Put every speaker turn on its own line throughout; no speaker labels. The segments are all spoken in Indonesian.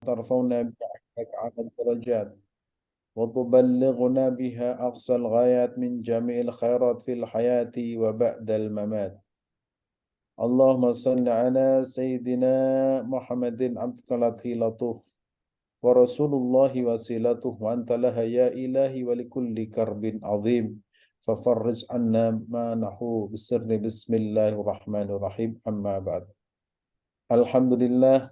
ترفعنا بها أعلى الدرجات وتبلغنا بها أقصى الغايات من جميع الخيرات في الحياة وبعد الممات. اللهم صل على سيدنا محمد عبدك لطيف ورسول الله وسيلته وأنت لها يا إلهي ولكل كرب عظيم ففرج عنا ما نحو بسر بسم الله الرحمن الرحيم أما بعد. Alhamdulillah,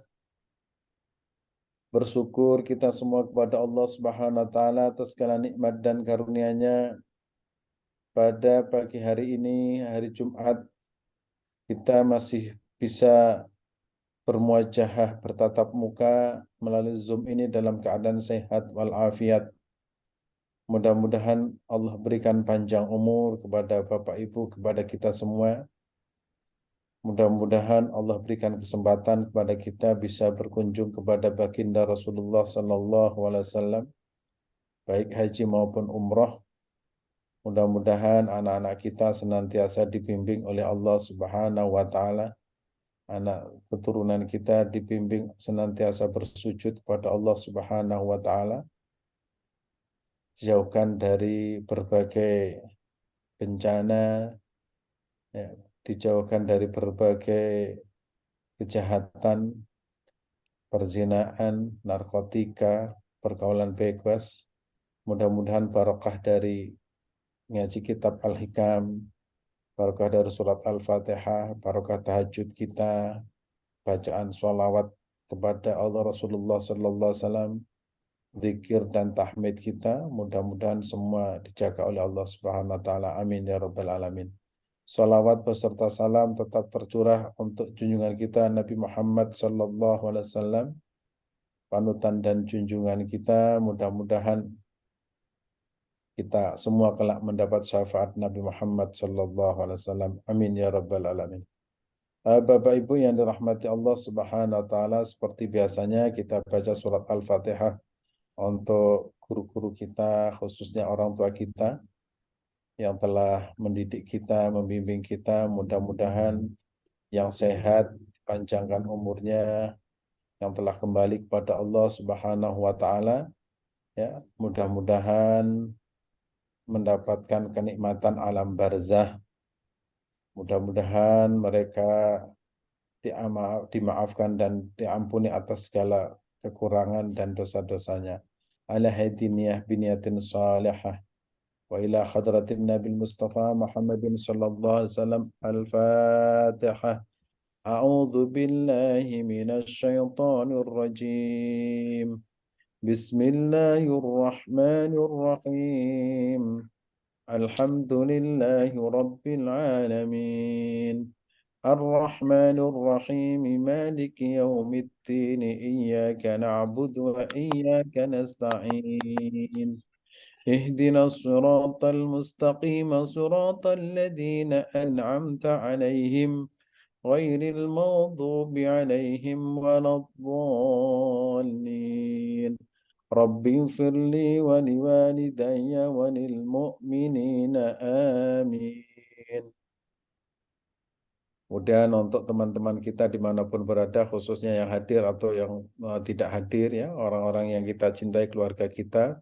bersyukur kita semua kepada Allah Subhanahu wa taala atas segala nikmat dan karunia-Nya. Pada pagi hari ini, hari Jumat, kita masih bisa bermuajahah, bertatap muka melalui Zoom ini dalam keadaan sehat walafiat. Mudah-mudahan Allah berikan panjang umur kepada Bapak Ibu, kepada kita semua. Mudah-mudahan Allah berikan kesempatan kepada kita bisa berkunjung kepada baginda Rasulullah Sallallahu Alaihi Wasallam, baik haji maupun umrah. Mudah-mudahan anak-anak kita senantiasa dibimbing oleh Allah Subhanahu wa taala. Anak keturunan kita dibimbing senantiasa bersujud kepada Allah Subhanahu wa taala. Dijauhkan dari berbagai bencana, ya, dijauhkan dari berbagai kejahatan, perzinaan, narkotika, pergaulan bebas. Mudah-mudahan barokah dari ngaji kitab Al-Hikam, barokah dari surat Al-Fatihah, barokah tahajud kita, bacaan sholawat kepada Allah Rasulullah Sallallahu Alaihi Wasallam, zikir dan tahmid kita, mudah-mudahan semua dijaga oleh Allah Subhanahu Wa Taala. Amin ya Rabbal Alamin. Salawat beserta salam tetap tercurah untuk junjungan kita Nabi Muhammad Sallallahu Alaihi Wasallam, panutan dan junjungan kita. Mudah-mudahan kita semua kelak mendapat syafaat Nabi Muhammad Sallallahu Alaihi Wasallam. Amin ya Rabbal Alamin. Bapak Ibu yang dirahmati Allah Subhanahu Wa Taala, seperti biasanya kita baca surat Al-Fatihah untuk guru-guru kita, khususnya orang tua kita yang telah mendidik kita, membimbing kita. Mudah-mudahan yang sehat, panjangkan umurnya, yang telah kembali kepada Allah Subhanahu wa taala, ya, mudah-mudahan mendapatkan kenikmatan alam barzah. Mudah-mudahan mereka dimaafkan dan diampuni atas segala kekurangan dan dosa-dosanya. Ala hadiniyah biniyatin salihah. وإلى حضرة النبي المصطفى محمد صلى الله عليه وسلم. الفاتحة. أعوذ بالله من الشيطان الرجيم. بسم الله الرحمن الرحيم. الحمد لله رب العالمين. الرحمن الرحيم مالك يوم الدين إياك نعبد وإياك نستعين. اهدنا الصراط المستقيم صراط الذين أنعمت عليهم غير المغضوب عليهم ولا الضالين. رب اغفر لي ولوالدي وللمؤمنين آمين. Kemudian untuk teman-teman kita dimanapun berada, khususnya yang hadir atau yang tidak hadir, ya, orang-orang yang kita cintai, keluarga kita,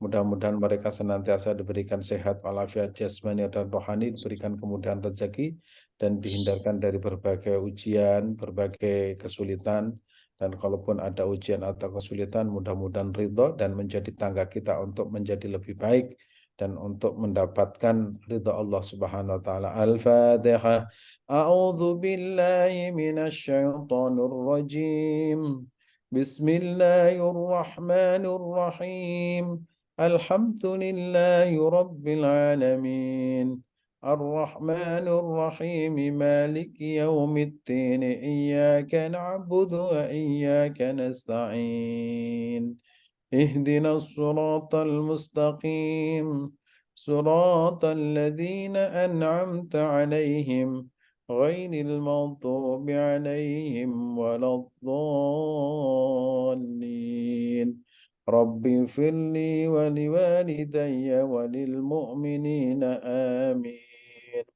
mudah-mudahan mereka senantiasa diberikan sehat walafiat jasmani dan rohani, diberikan kemudahan rezeki, dan dihindarkan dari berbagai ujian, berbagai kesulitan. Dan kalaupun ada ujian atau kesulitan, mudah-mudahan ridho dan menjadi tangga kita untuk menjadi lebih baik dan untuk mendapatkan ridho Allah Subhanahu wa taala. Al-Fatihah. A'udzu billahi minasy syaithanir rajim. Bismillahirrahmanirrahim. Alhamdulillahi Rabbil Alamin. Ar-Rahmanir Rahim. Maliki yaumiddin. Iyyaka na'budu wa iyyaka nasta'in. Ihdinas siratal mustaqim. Siratal ladzina an'amta 'alaihim ghairil maghdubi 'alaihim waladdallin. Rabbi firli wa liwalidayya wa lil mu'minina amin.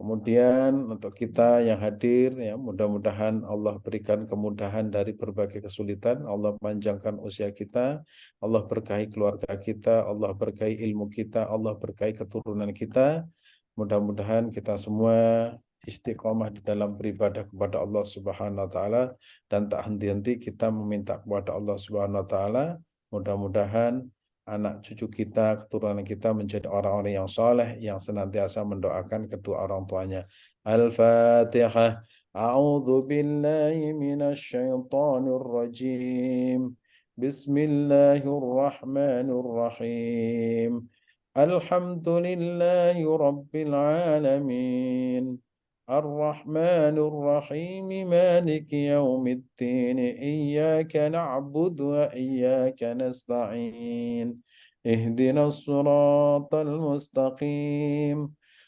Kemudian untuk kita yang hadir, ya mudah-mudahan Allah berikan kemudahan dari berbagai kesulitan, Allah panjangkan usia kita, Allah berkahi keluarga kita, Allah berkahi ilmu kita, Allah berkahi keturunan kita. Mudah-mudahan kita semua istiqomah di dalam beribadah kepada Allah Subhanahu wa taala dan tak henti-henti kita meminta kepada Allah Subhanahu wa taala. Mudah-mudahan anak cucu kita, keturunan kita menjadi orang-orang yang soleh, yang senantiasa mendoakan kedua orang tuanya. Al-Fatihah. A'udzu billahi minasy syaithanir rajim. Bismillahirrahmanirrahim. Alhamdulillahi rabbil alamin. الرحمن الرحيم مالك يوم الدين إياك نعبد وإياك نستعين اهدنا الصراط المستقيم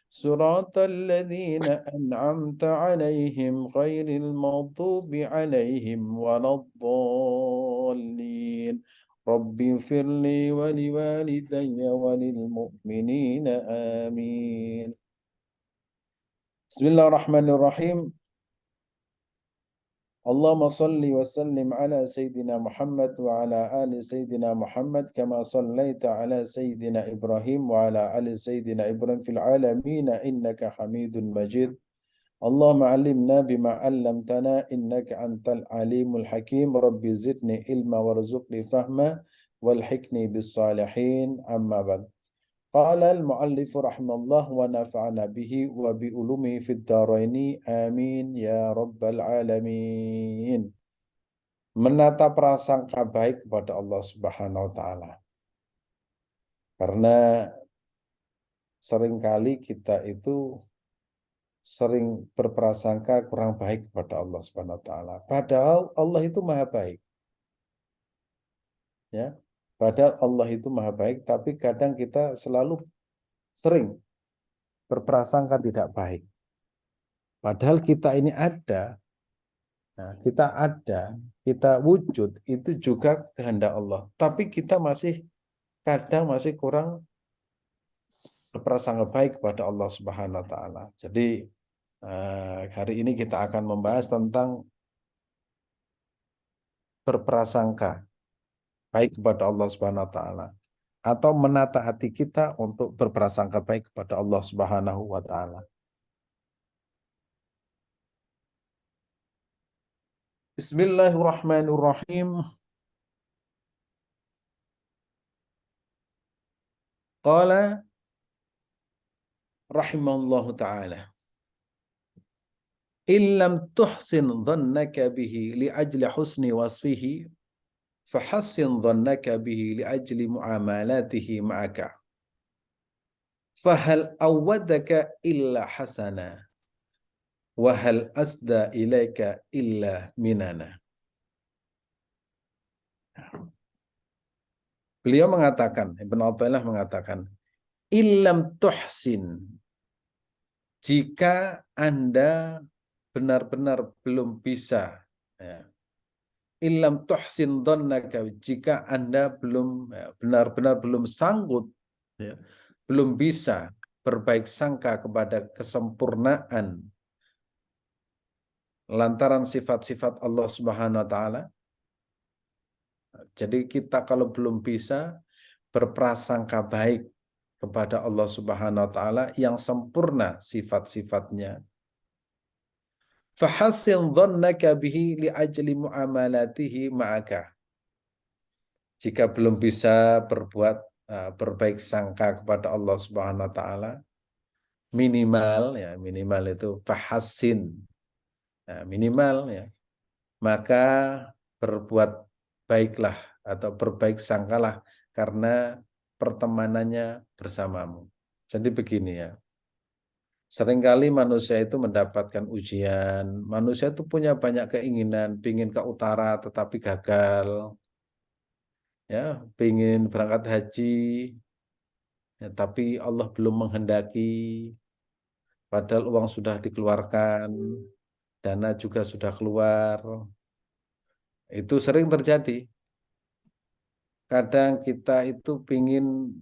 صراط الذين أنعمت عليهم غير المغضوب عليهم ولا الضالين رب اغفر لي ولوالدي وللمؤمنين آمين. Bismillahirrahmanirrahim. Allahumma salli wa sallim ala Sayyidina Muhammad wa ala ali Sayyidina Muhammad kama sallaita ala Sayyidina Ibrahim wa ala ali Sayyidina Ibrahim fil alamin innaka Hamidun Majid. Allahumma alimna bima 'allamtana innaka antal alimul hakim. Rabbi zidni ilma warzuqni fahma walhiqni bis salihin. Amma ba'd. قال المؤلف رحمه الله ونفعنا به وبعلومه في الدارين آمين يا رب العالمين. Menata prasangka baik kepada Allah Subhanahu wa taala. Karena seringkali kita itu sering berprasangka kurang baik kepada Allah Subhanahu wa taala. Padahal Allah itu maha baik. Ya. Padahal Allah itu maha baik, tapi kadang kita sering berprasangka tidak baik. Padahal kita ini ada, nah, kita wujud, itu juga kehendak Allah. Tapi kita kadang masih kurang berprasangka baik kepada Allah Subhanahu wa taala. Jadi hari ini kita akan membahas tentang berprasangka baik kepada Allah Subhanahu wa taala atau menata hati kita untuk berprasangka baik kepada Allah Subhanahu wa taala. Bismillahirrahmanirrahim. Qala rahimallahu ta'ala. Illam tuhsin dhannaka bihi li'ajli husni wasfihi fahassin dhannaka bihi li'ajli muamalatihi ma'aka. Fahal awwadaka illa hasana wa hal asda ilaika illa minana. Beliau mengatakan, Ibnu Athaillah mengatakan, illam tuhsin, jika Anda benar-benar belum bisa, ya, illam tuhsin dhannaka, jika Anda benar-benar belum sanggup, ya, belum bisa berbaik sangka kepada kesempurnaan lantaran sifat-sifat Allah Subhanahu wa taala. Jadi kita kalau belum bisa berprasangka baik kepada Allah Subhanahu wa taala yang sempurna sifat-sifatnya, fahassin dhannaka bihi li'ajli muamalatihi ma'aka. Jika belum bisa berbaik sangka kepada Allah Subhanahu wa taala, minimal itu fahassin. Nah, minimal ya. Maka berbuat baiklah atau berbaik sangkalah karena pertemanannya bersamamu. Jadi begini ya. Seringkali manusia itu mendapatkan ujian. Manusia itu punya banyak keinginan, pingin ke utara tetapi gagal. Ya, pingin berangkat haji, ya, tapi Allah belum menghendaki. Padahal uang sudah dikeluarkan, dana juga sudah keluar. Itu sering terjadi. Kadang kita itu pingin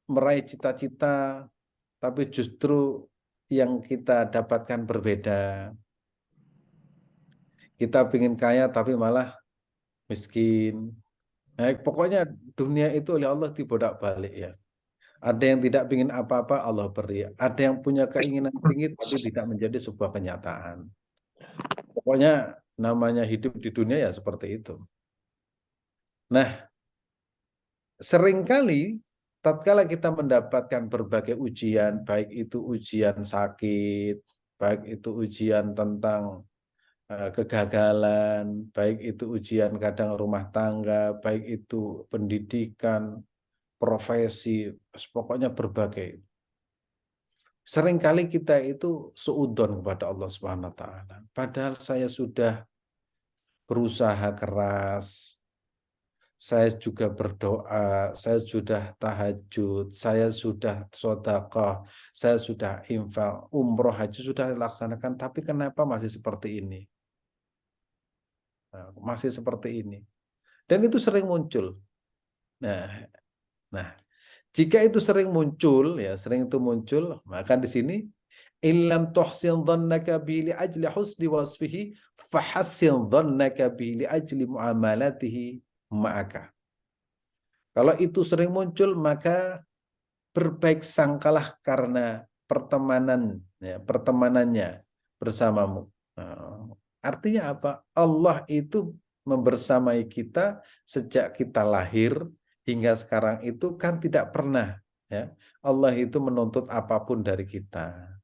meraih cita-cita, tapi justru yang kita dapatkan berbeda. Kita ingin kaya tapi malah miskin. Nah, pokoknya dunia itu oleh Allah dibolak-balik ya. Ada yang tidak ingin apa-apa, Allah beri. Ada yang punya keinginan tinggi tapi tidak menjadi sebuah kenyataan. Pokoknya namanya hidup di dunia ya seperti itu. Nah, seringkali tatkala kita mendapatkan berbagai ujian, baik itu ujian sakit, baik itu ujian tentang kegagalan, baik itu ujian kadang rumah tangga, baik itu pendidikan, profesi, pokoknya berbagai. Seringkali kita itu suudzon kepada Allah Subhanahu wa taala. Padahal saya sudah berusaha keras, saya juga berdoa, saya sudah tahajud, saya sudah sedekah, saya sudah infak, umroh, haji sudah laksanakan, tapi kenapa masih seperti ini? Nah, masih seperti ini. Dan itu sering muncul. Nah, nah, jika itu sering muncul, ya sering itu muncul, maka di sini illam tuhsin dhannaka bi li ajli husni wasfihi fahassin dhannaka bi li ajli muamalatihi ma'aka. Kalau itu sering muncul, maka berbaik sangkalah karena pertemanan, ya, pertemanannya bersamamu. Nah, artinya apa? Allah itu membersamai kita sejak kita lahir hingga sekarang itu kan tidak pernah, ya. Allah itu menuntut apapun dari kita.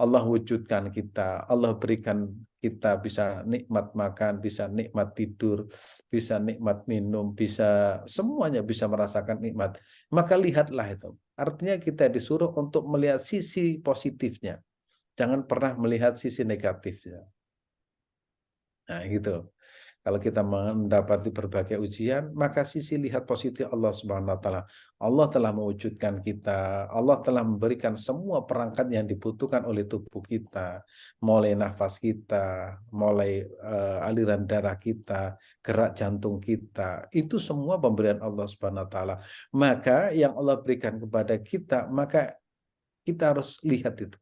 Allah wujudkan kita, Allah berikan kita bisa nikmat makan, bisa nikmat tidur, bisa nikmat minum, bisa semuanya bisa merasakan nikmat. Maka lihatlah itu. Artinya kita disuruh untuk melihat sisi positifnya. Jangan pernah melihat sisi negatifnya. Nah, gitu. Kalau kita mendapati berbagai ujian, maka sisi lihat positif Allah Subhanahu wa taala. Allah telah mewujudkan kita, Allah telah memberikan semua perangkat yang dibutuhkan oleh tubuh kita, mulai nafas kita, mulai aliran darah kita, gerak jantung kita. Itu semua pemberian Allah Subhanahu wa taala. Maka yang Allah berikan kepada kita, maka kita harus lihat itu.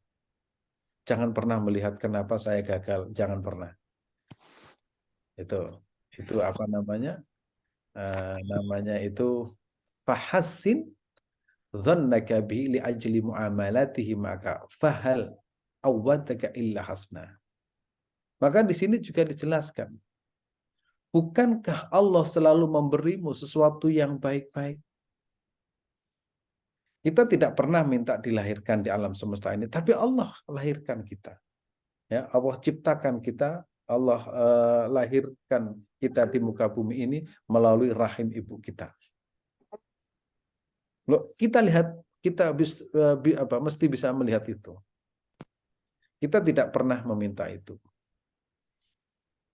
Jangan pernah melihat kenapa saya gagal, jangan pernah. Itu apa namanya? Namanya itu fahassin dhannaka bihi li ajli muamalatihi maka fahal awwadaka illa hasna. Maka di sini juga dijelaskan, bukankah Allah selalu memberimu sesuatu yang baik-baik? Kita tidak pernah minta dilahirkan di alam semesta ini, tapi Allah lahirkan kita. Ya, Allah ciptakan kita, Allah lahirkan kita di muka bumi ini melalui rahim ibu kita. Loh, kita lihat, kita mesti bisa melihat itu. Kita tidak pernah meminta itu.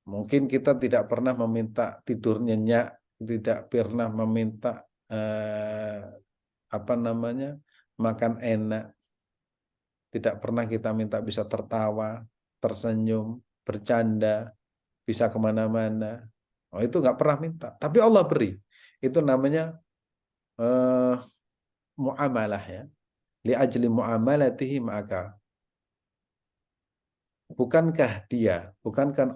Mungkin kita tidak pernah meminta tidur nyenyak, tidak pernah meminta makan enak, tidak pernah kita minta bisa tertawa, tersenyum, bercanda, bisa kemana-mana. Oh, itu nggak pernah minta. Tapi Allah beri. Itu namanya muamalah ya. Li ajli muamalatihi maka. Bukankah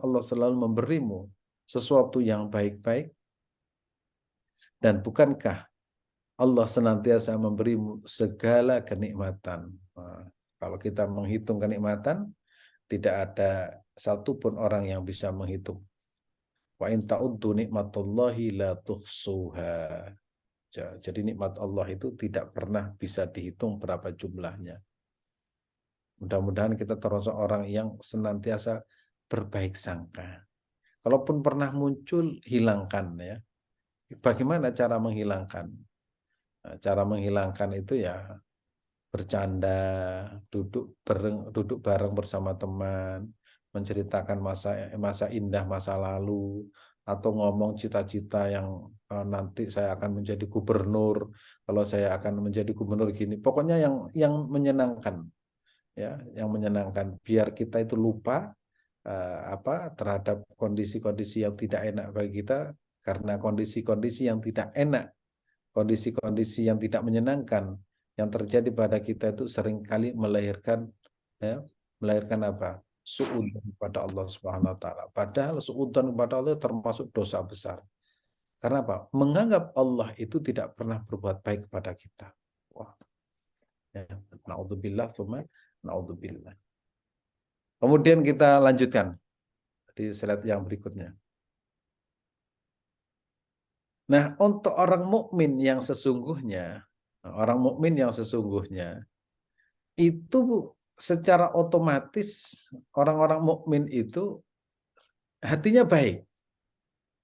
Allah selalu memberimu sesuatu yang baik-baik? Dan bukankah Allah senantiasa memberimu segala kenikmatan? Nah, kalau kita menghitung kenikmatan, tidak ada satupun orang yang bisa menghitung. Wa in ta'uddu nikmatullahi la tuhsuha. Jadi nikmat Allah itu tidak pernah bisa dihitung berapa jumlahnya. Mudah-mudahan kita termasuk orang yang senantiasa berbaik sangka. Kalaupun pernah muncul, hilangkan ya. Bagaimana cara menghilangkan? Nah, cara menghilangkan itu ya bercanda, duduk bareng bersama teman, menceritakan masa indah masa lalu, atau ngomong cita-cita yang nanti saya akan menjadi gubernur, kalau saya akan menjadi gubernur gini. Pokoknya yang menyenangkan, ya, yang menyenangkan biar kita itu lupa terhadap kondisi-kondisi yang tidak enak bagi kita, karena kondisi-kondisi yang tidak enak, kondisi-kondisi yang tidak menyenangkan Yang terjadi pada kita itu seringkali melahirkan apa? Suudzon kepada Allah Subhanahu wa taala. Padahal suudzon kepada Allah termasuk dosa besar. Karena apa? Menganggap Allah itu tidak pernah berbuat baik kepada kita. Wah. Ya. Naudzubillah, tsumma naudzubillah. Kemudian kita lanjutkan di slide yang berikutnya. Nah, untuk orang mukmin yang sesungguhnya, itu secara otomatis orang-orang mukmin itu hatinya baik.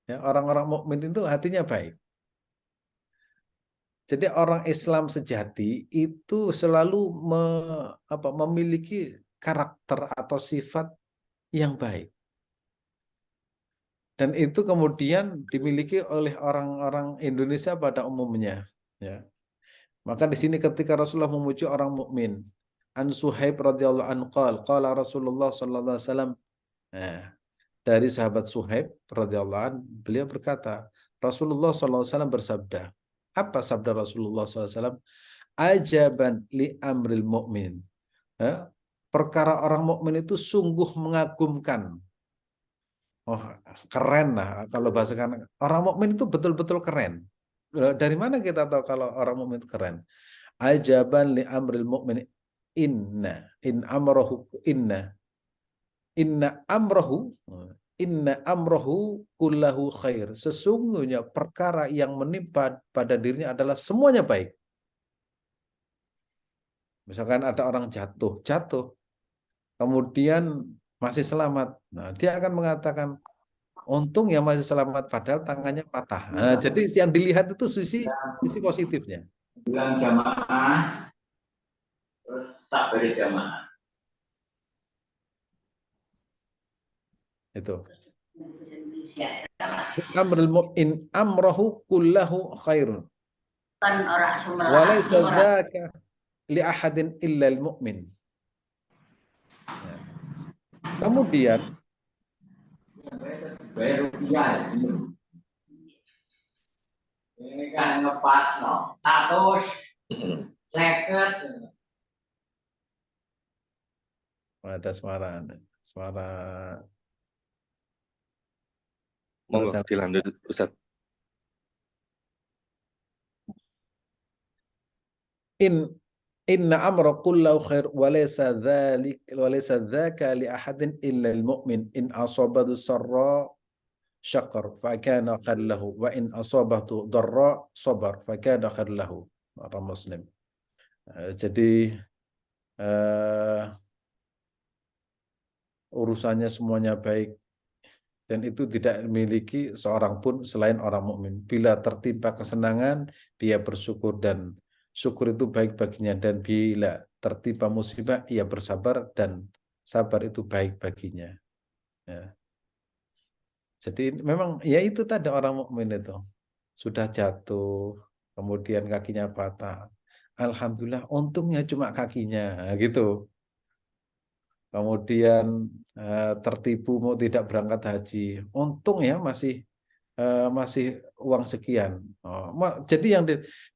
Ya, orang-orang mukmin itu hatinya baik. Jadi orang Islam sejati itu selalu memiliki karakter atau sifat yang baik. Dan itu kemudian dimiliki oleh orang-orang Indonesia pada umumnya. Ya. Maka di sini ketika Rasulullah memuji orang mukmin, An Suhaib radhiyallahu anhu qala Rasulullah sallallahu alaihi wasallam. Nah, dari sahabat Suhaib radhiyallahu anhu, beliau berkata, Rasulullah sallallahu alaihi wasallam bersabda. Apa sabda Rasulullah sallallahu alaihi wasallam? Ajaban li amril mu'min. Perkara orang mukmin itu sungguh mengagumkan. Oh, keren lah kalau bahasakan orang mukmin itu betul-betul keren. Dari mana kita tahu kalau orang mukmin itu keren? Ajaban li amril mu'min inna amrohu kullahu khair. Sesungguhnya perkara yang menimpa pada dirinya adalah semuanya baik. Misalkan ada orang jatuh, kemudian masih selamat. Nah, dia akan mengatakan, untung ya masih selamat, padahal tangannya patah. Nah, jadi yang dilihat itu sisi positifnya.
Bilang jamaah, terus tak beri jamaah.
Itu. Amrul mu'min amrahu kullahu khairun. Walaysa dzaka li ahadin illa al-mu'min. Kemudian
ini kan ngepas no 150.
ada suara
Monggo dilanjut Ustaz.
Inna amra kullahu khair wa laysa dzaka li ahadin illa al-mu'min in asabatu sarra syakar fa kana khallahu wa in asabatu darra sabar fa kana khallahu. Orang Muslim. Jadi urusannya semuanya baik dan itu tidak memiliki seorang pun selain orang mukmin. Bila tertimpa kesenangan, dia bersyukur dan syukur itu baik baginya, dan bila tertimpa musibah, ia bersabar dan sabar itu baik baginya. Ya. Jadi memang ya itu tadi orang mukmin itu sudah jatuh, kemudian kakinya patah. Alhamdulillah, untungnya cuma kakinya, gitu. Kemudian tertipu mau tidak berangkat haji, untung ya masih uang sekian. Jadi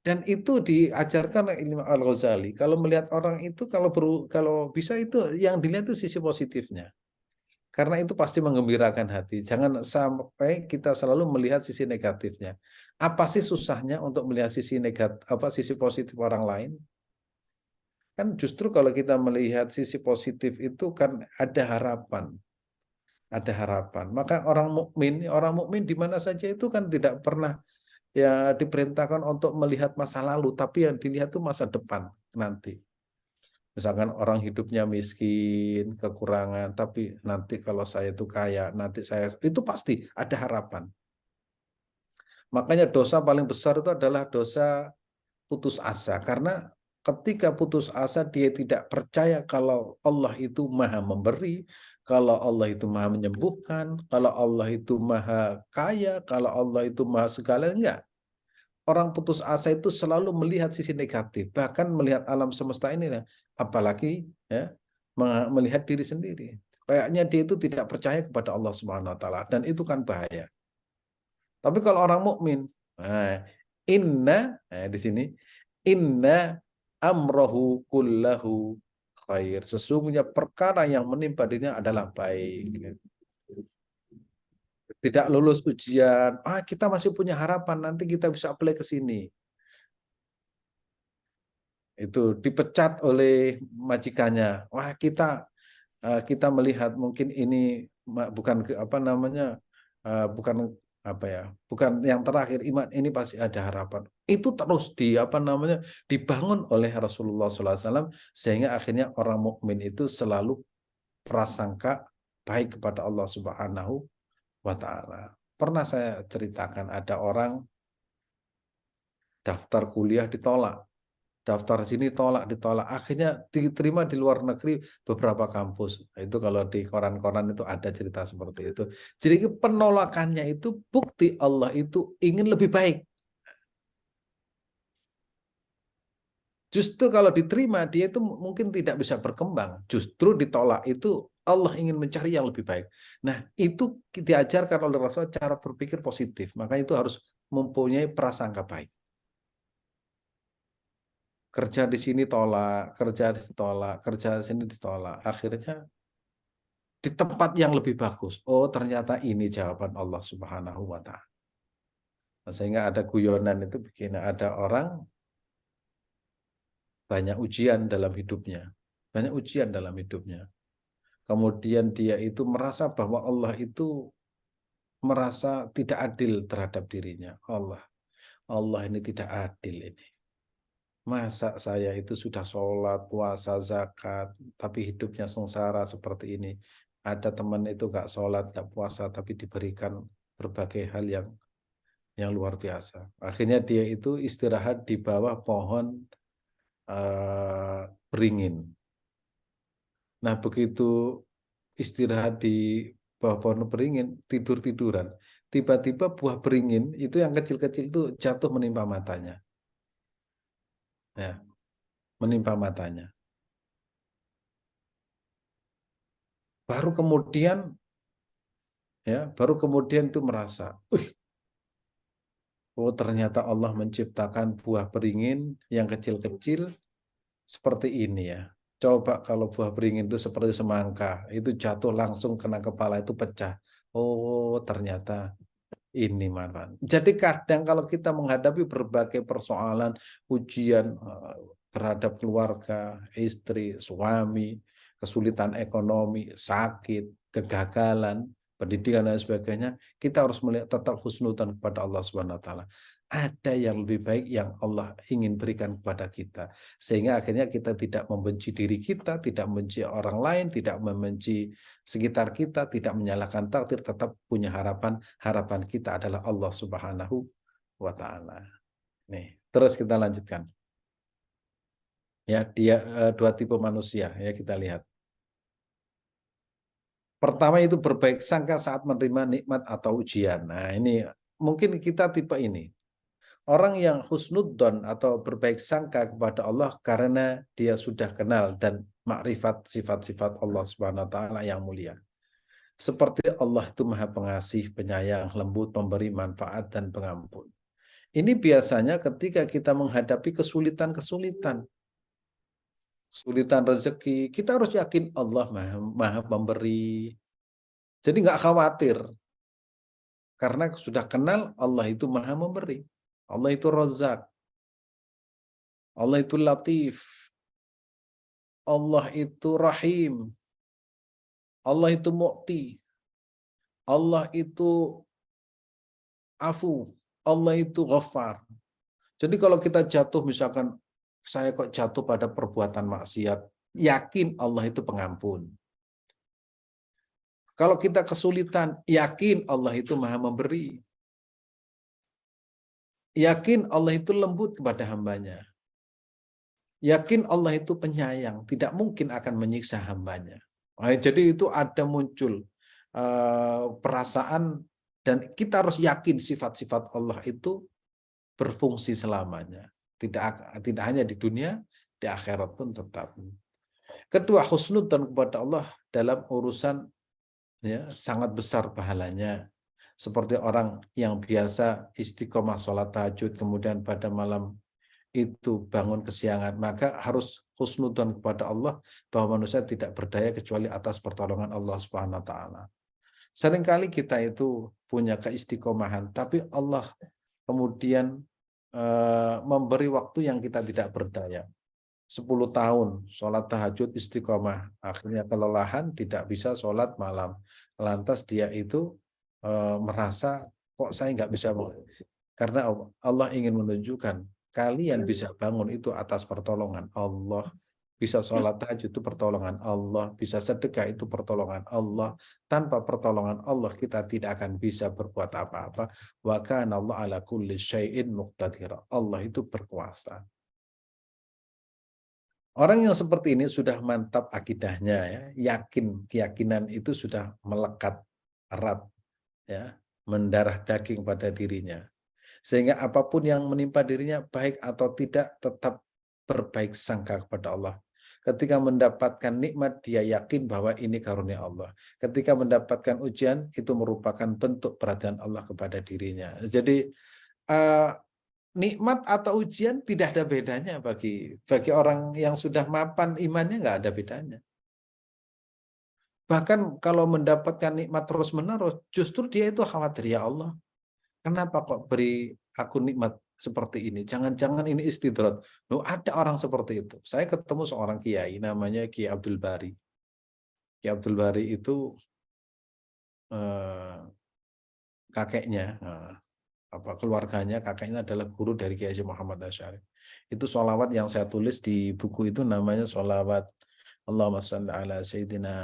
dan itu diajarkan oleh Imam Al-Ghazali. Kalau melihat orang itu kalau bisa itu yang dilihat itu sisi positifnya. Karena itu pasti menggembirakan hati. Jangan sampai kita selalu melihat sisi negatifnya. Apa sih susahnya untuk melihat sisi negatif, sisi positif orang lain? Kan justru kalau kita melihat sisi positif itu kan ada harapan. Ada harapan. Maka orang mukmin di mana saja itu kan tidak pernah ya diperintahkan untuk melihat masa lalu, tapi yang dilihat itu masa depan nanti. Misalkan orang hidupnya miskin, kekurangan, tapi nanti kalau saya itu kaya, nanti saya itu pasti ada harapan. Makanya dosa paling besar itu adalah dosa putus asa, karena ketika putus asa dia tidak percaya kalau Allah itu maha memberi, kalau Allah itu maha menyembuhkan, kalau Allah itu maha kaya, kalau Allah itu maha segala, enggak. Orang putus asa itu selalu melihat sisi negatif, bahkan melihat alam semesta ini, apalagi ya melihat diri sendiri. Kayaknya dia itu tidak percaya kepada Allah Subhanahu wa taala, dan itu kan bahaya. Tapi kalau orang mukmin, di sini inna amrohu kullahu khair. Sesungguhnya perkara yang menimpa dirinya adalah baik. Tidak lulus ujian, kita masih punya harapan, nanti kita bisa apply ke sini. Itu dipecat oleh majikannya. Wah, kita melihat mungkin ini bukan bukan bukan yang terakhir iman, ini pasti ada harapan. Itu terus dibangun oleh Rasulullah SAW sehingga akhirnya orang mukmin itu selalu prasangka baik kepada Allah Subhanahu wa Ta'ala. Pernah saya ceritakan ada orang daftar kuliah ditolak, daftar sini ditolak, akhirnya diterima di luar negeri beberapa kampus. Itu kalau di koran-koran itu ada cerita seperti itu. Jadi penolakannya itu bukti Allah itu ingin lebih baik. Justru kalau diterima dia itu mungkin tidak bisa berkembang. Justru ditolak itu Allah ingin mencari yang lebih baik. Nah, itu diajarkan oleh Rasul cara berpikir positif. Maka itu harus mempunyai prasangka baik. Kerja di sini tolak, kerja ditolak, kerja di sini ditolak. Akhirnya di tempat yang lebih bagus. Oh, ternyata ini jawaban Allah Subhanahu wa Ta'ala. Sehingga ada guyonan itu begini, ada orang banyak ujian dalam hidupnya. Banyak ujian dalam hidupnya. Kemudian dia itu merasa bahwa Allah itu merasa tidak adil terhadap dirinya. Allah ini tidak adil ini. Masa saya itu sudah sholat, puasa, zakat, tapi hidupnya sengsara seperti ini. Ada teman itu nggak sholat, nggak puasa, tapi diberikan berbagai hal yang luar biasa. Akhirnya dia itu istirahat di bawah pohon beringin. Nah, begitu istirahat di bawah pohon beringin, tidur-tiduran. Tiba-tiba buah beringin itu yang kecil-kecil itu jatuh menimpa matanya. Ya, menimpa matanya. Baru kemudian itu merasa, oh ternyata Allah menciptakan buah beringin yang kecil-kecil seperti ini ya. Coba kalau buah beringin itu seperti semangka, itu jatuh langsung kena kepala itu pecah. Oh ternyata ini manfaat. Jadi kadang kalau kita menghadapi berbagai persoalan, ujian terhadap keluarga, istri, suami, kesulitan ekonomi, sakit, kegagalan, pendidikan dan sebagainya, kita harus melihat tetap husnudzon kepada Allah Subhanahu wa Ta'ala. Ada yang lebih baik yang Allah ingin berikan kepada kita. Sehingga akhirnya kita tidak membenci diri kita, tidak membenci orang lain, tidak membenci sekitar kita, tidak menyalahkan takdir, tetap punya harapan. Harapan kita adalah Allah Subhanahu wa Ta'ala. Nih, terus kita lanjutkan. Ya, dua tipe manusia ya kita lihat. Pertama itu berbaik sangka saat menerima nikmat atau ujian. Nah, ini mungkin kita tipe ini. Orang yang husnudzon atau berbaik sangka kepada Allah karena dia sudah kenal dan makrifat sifat-sifat Allah Subhanahu wa Ta'ala yang mulia. Seperti Allah itu Maha Pengasih, Penyayang, Lembut, Pemberi manfaat dan pengampun. Ini biasanya ketika kita menghadapi kesulitan-kesulitan, kesulitan rezeki, kita harus yakin Allah Maha Pemberi. Jadi nggak khawatir. Karena sudah kenal Allah itu Maha Memberi. Allah itu Razzaq. Allah itu Latif. Allah itu Rahim. Allah itu Mu'ti. Allah itu Afu. Allah itu Ghaffar. Jadi kalau kita jatuh misalkan saya kok jatuh pada perbuatan maksiat, yakin Allah itu pengampun. Kalau kita kesulitan, yakin Allah itu Maha Memberi. Yakin Allah itu lembut kepada hambanya. Yakin Allah itu penyayang, tidak mungkin akan menyiksa hambanya. Nah, jadi itu ada muncul perasaan dan kita harus yakin sifat-sifat Allah itu berfungsi selamanya. Tidak hanya di dunia, di akhirat pun tetap. Kedua, husnudzon kepada Allah dalam urusan ya sangat besar pahalanya. Seperti orang yang biasa istiqomah sholat tahajud, kemudian pada malam itu bangun kesiangan, maka harus husnudzon kepada Allah bahwa manusia tidak berdaya kecuali atas pertolongan Allah Subhanahu wa taala. Seringkali kita itu punya keistiqomahan, tapi Allah kemudian memberi waktu yang kita tidak berdaya. 10 tahun sholat tahajud istiqomah, akhirnya kelelahan tidak bisa sholat malam. Lantas dia itu merasa kok saya nggak bisa, karena Allah ingin menunjukkan kalian bisa bangun itu atas pertolongan Allah. Bisa sholat tahajud itu pertolongan Allah, bisa sedekah itu pertolongan Allah. Tanpa pertolongan Allah kita tidak akan bisa berbuat apa-apa. Wa kana Allah ala kulli syai'in muqtadir. Allah itu berkuasa. Orang yang seperti ini sudah mantap akidahnya, ya, yakin, keyakinan itu sudah melekat erat, ya, mendarah daging pada dirinya. Sehingga apapun yang menimpa dirinya baik atau tidak tetap berbaik sangka kepada Allah. Ketika mendapatkan nikmat dia yakin bahwa ini karunia Allah. Ketika mendapatkan ujian itu merupakan bentuk perhatian Allah kepada dirinya. Jadi nikmat atau ujian tidak ada bedanya bagi orang yang sudah mapan imannya, nggak ada bedanya. Bahkan kalau mendapatkan nikmat terus-menerus, justru dia itu khawatir, ya Allah, kenapa kok beri aku nikmat seperti ini? Jangan-jangan ini istidrat. Loh, ada orang seperti itu. Saya ketemu seorang kiai namanya Kiai Abdul Bari. Kiai Abdul Bari itu kakeknya, keluarganya, kakeknya adalah guru dari Kiai Haji Muhammad Asy'ari. Itu sholawat yang saya tulis di buku itu namanya sholawat Allahumma shalli ala Sayyidina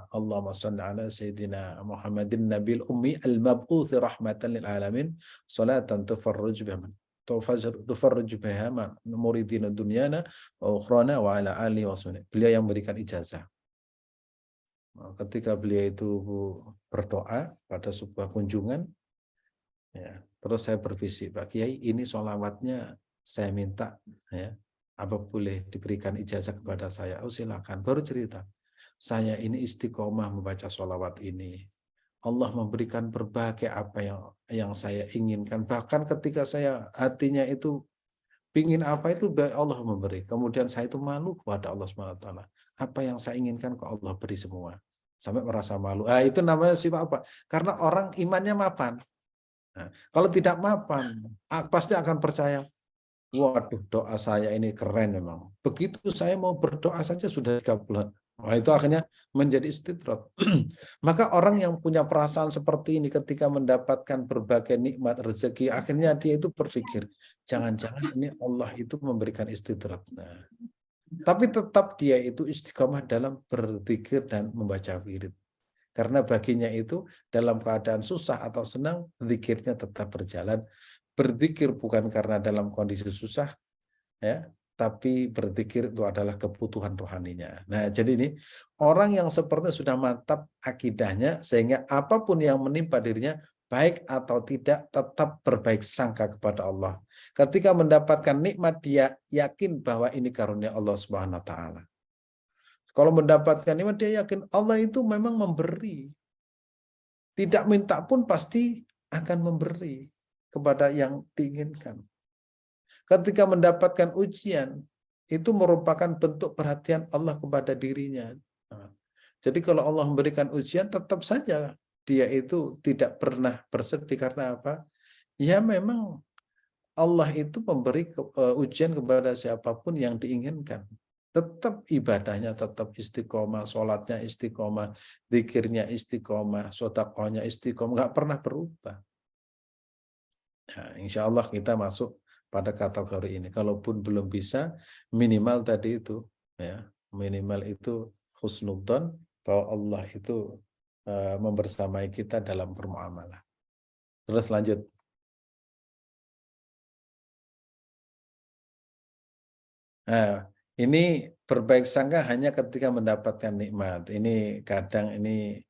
Allahumma shalli ala Sayyidina Muhammadin Nabil Ummi al-Mab'uthi rahmatan lil alamin salatan tufarrij biha muridina dunyana wa ukhrana wa ala alihi wa sahbihi. Beliau yang memberikan ijazah. Ketika beliau itu berdoa pada sebuah kunjungan, ya, terus saya bervisi, Pak Kiai, ini sholawatnya saya minta, ya, apa boleh diberikan ijazah kepada saya? Oh silakan. Baru cerita, saya ini istiqomah membaca sholawat ini. Allah memberikan berbagai apa yang saya inginkan. Bahkan ketika saya hatinya itu pingin apa itu Allah memberi. Kemudian saya itu malu kepada Allah SWT. Apa yang saya inginkan kok Allah beri semua. Sampai merasa malu. Itu namanya sifat apa? Karena orang imannya mapan. Nah, kalau tidak mapan, pasti akan percaya, waduh, doa saya ini keren memang. Begitu saya mau berdoa saja sudah dikabulkan. Nah, itu akhirnya menjadi istidrak. Maka orang yang punya perasaan seperti ini ketika mendapatkan berbagai nikmat rezeki, akhirnya dia itu berpikir, jangan-jangan ini Allah itu memberikan istidrak. Nah, tapi tetap dia itu istiqomah dalam berzikir dan membaca wirid. Karena baginya itu dalam keadaan susah atau senang, zikirnya tetap berjalan. Berzikir bukan karena dalam kondisi susah, ya, tapi berzikir itu adalah kebutuhan rohaninya. Nah, jadi ini orang yang seperti sudah mantap akidahnya, sehingga apapun yang menimpa dirinya, baik atau tidak, tetap berbaik sangka kepada Allah. Ketika mendapatkan nikmat, dia yakin bahwa ini karunia Allah Subhanahu wa taala. Kalau mendapatkan nikmat, dia yakin Allah itu memang memberi. Tidak minta pun pasti akan memberi kepada yang diinginkan. Ketika mendapatkan ujian, itu merupakan bentuk perhatian Allah kepada dirinya. Jadi kalau Allah memberikan ujian, tetap saja dia itu tidak pernah bersedih. Karena apa? Ya memang Allah itu memberi ujian kepada siapapun yang diinginkan. Tetap ibadahnya tetap istiqomah, sholatnya istiqomah, zikirnya istiqomah, sedekahnya istiqomah, nggak pernah berubah. Nah, insya Allah kita masuk pada kategori ini. Kalaupun belum bisa, minimal tadi itu, ya, minimal itu husnudzon bahwa Allah itu membersamai kita dalam bermuamalah. Terus lanjut. Nah, ini berbaik sangka hanya ketika mendapatkan nikmat. Ini kadang ini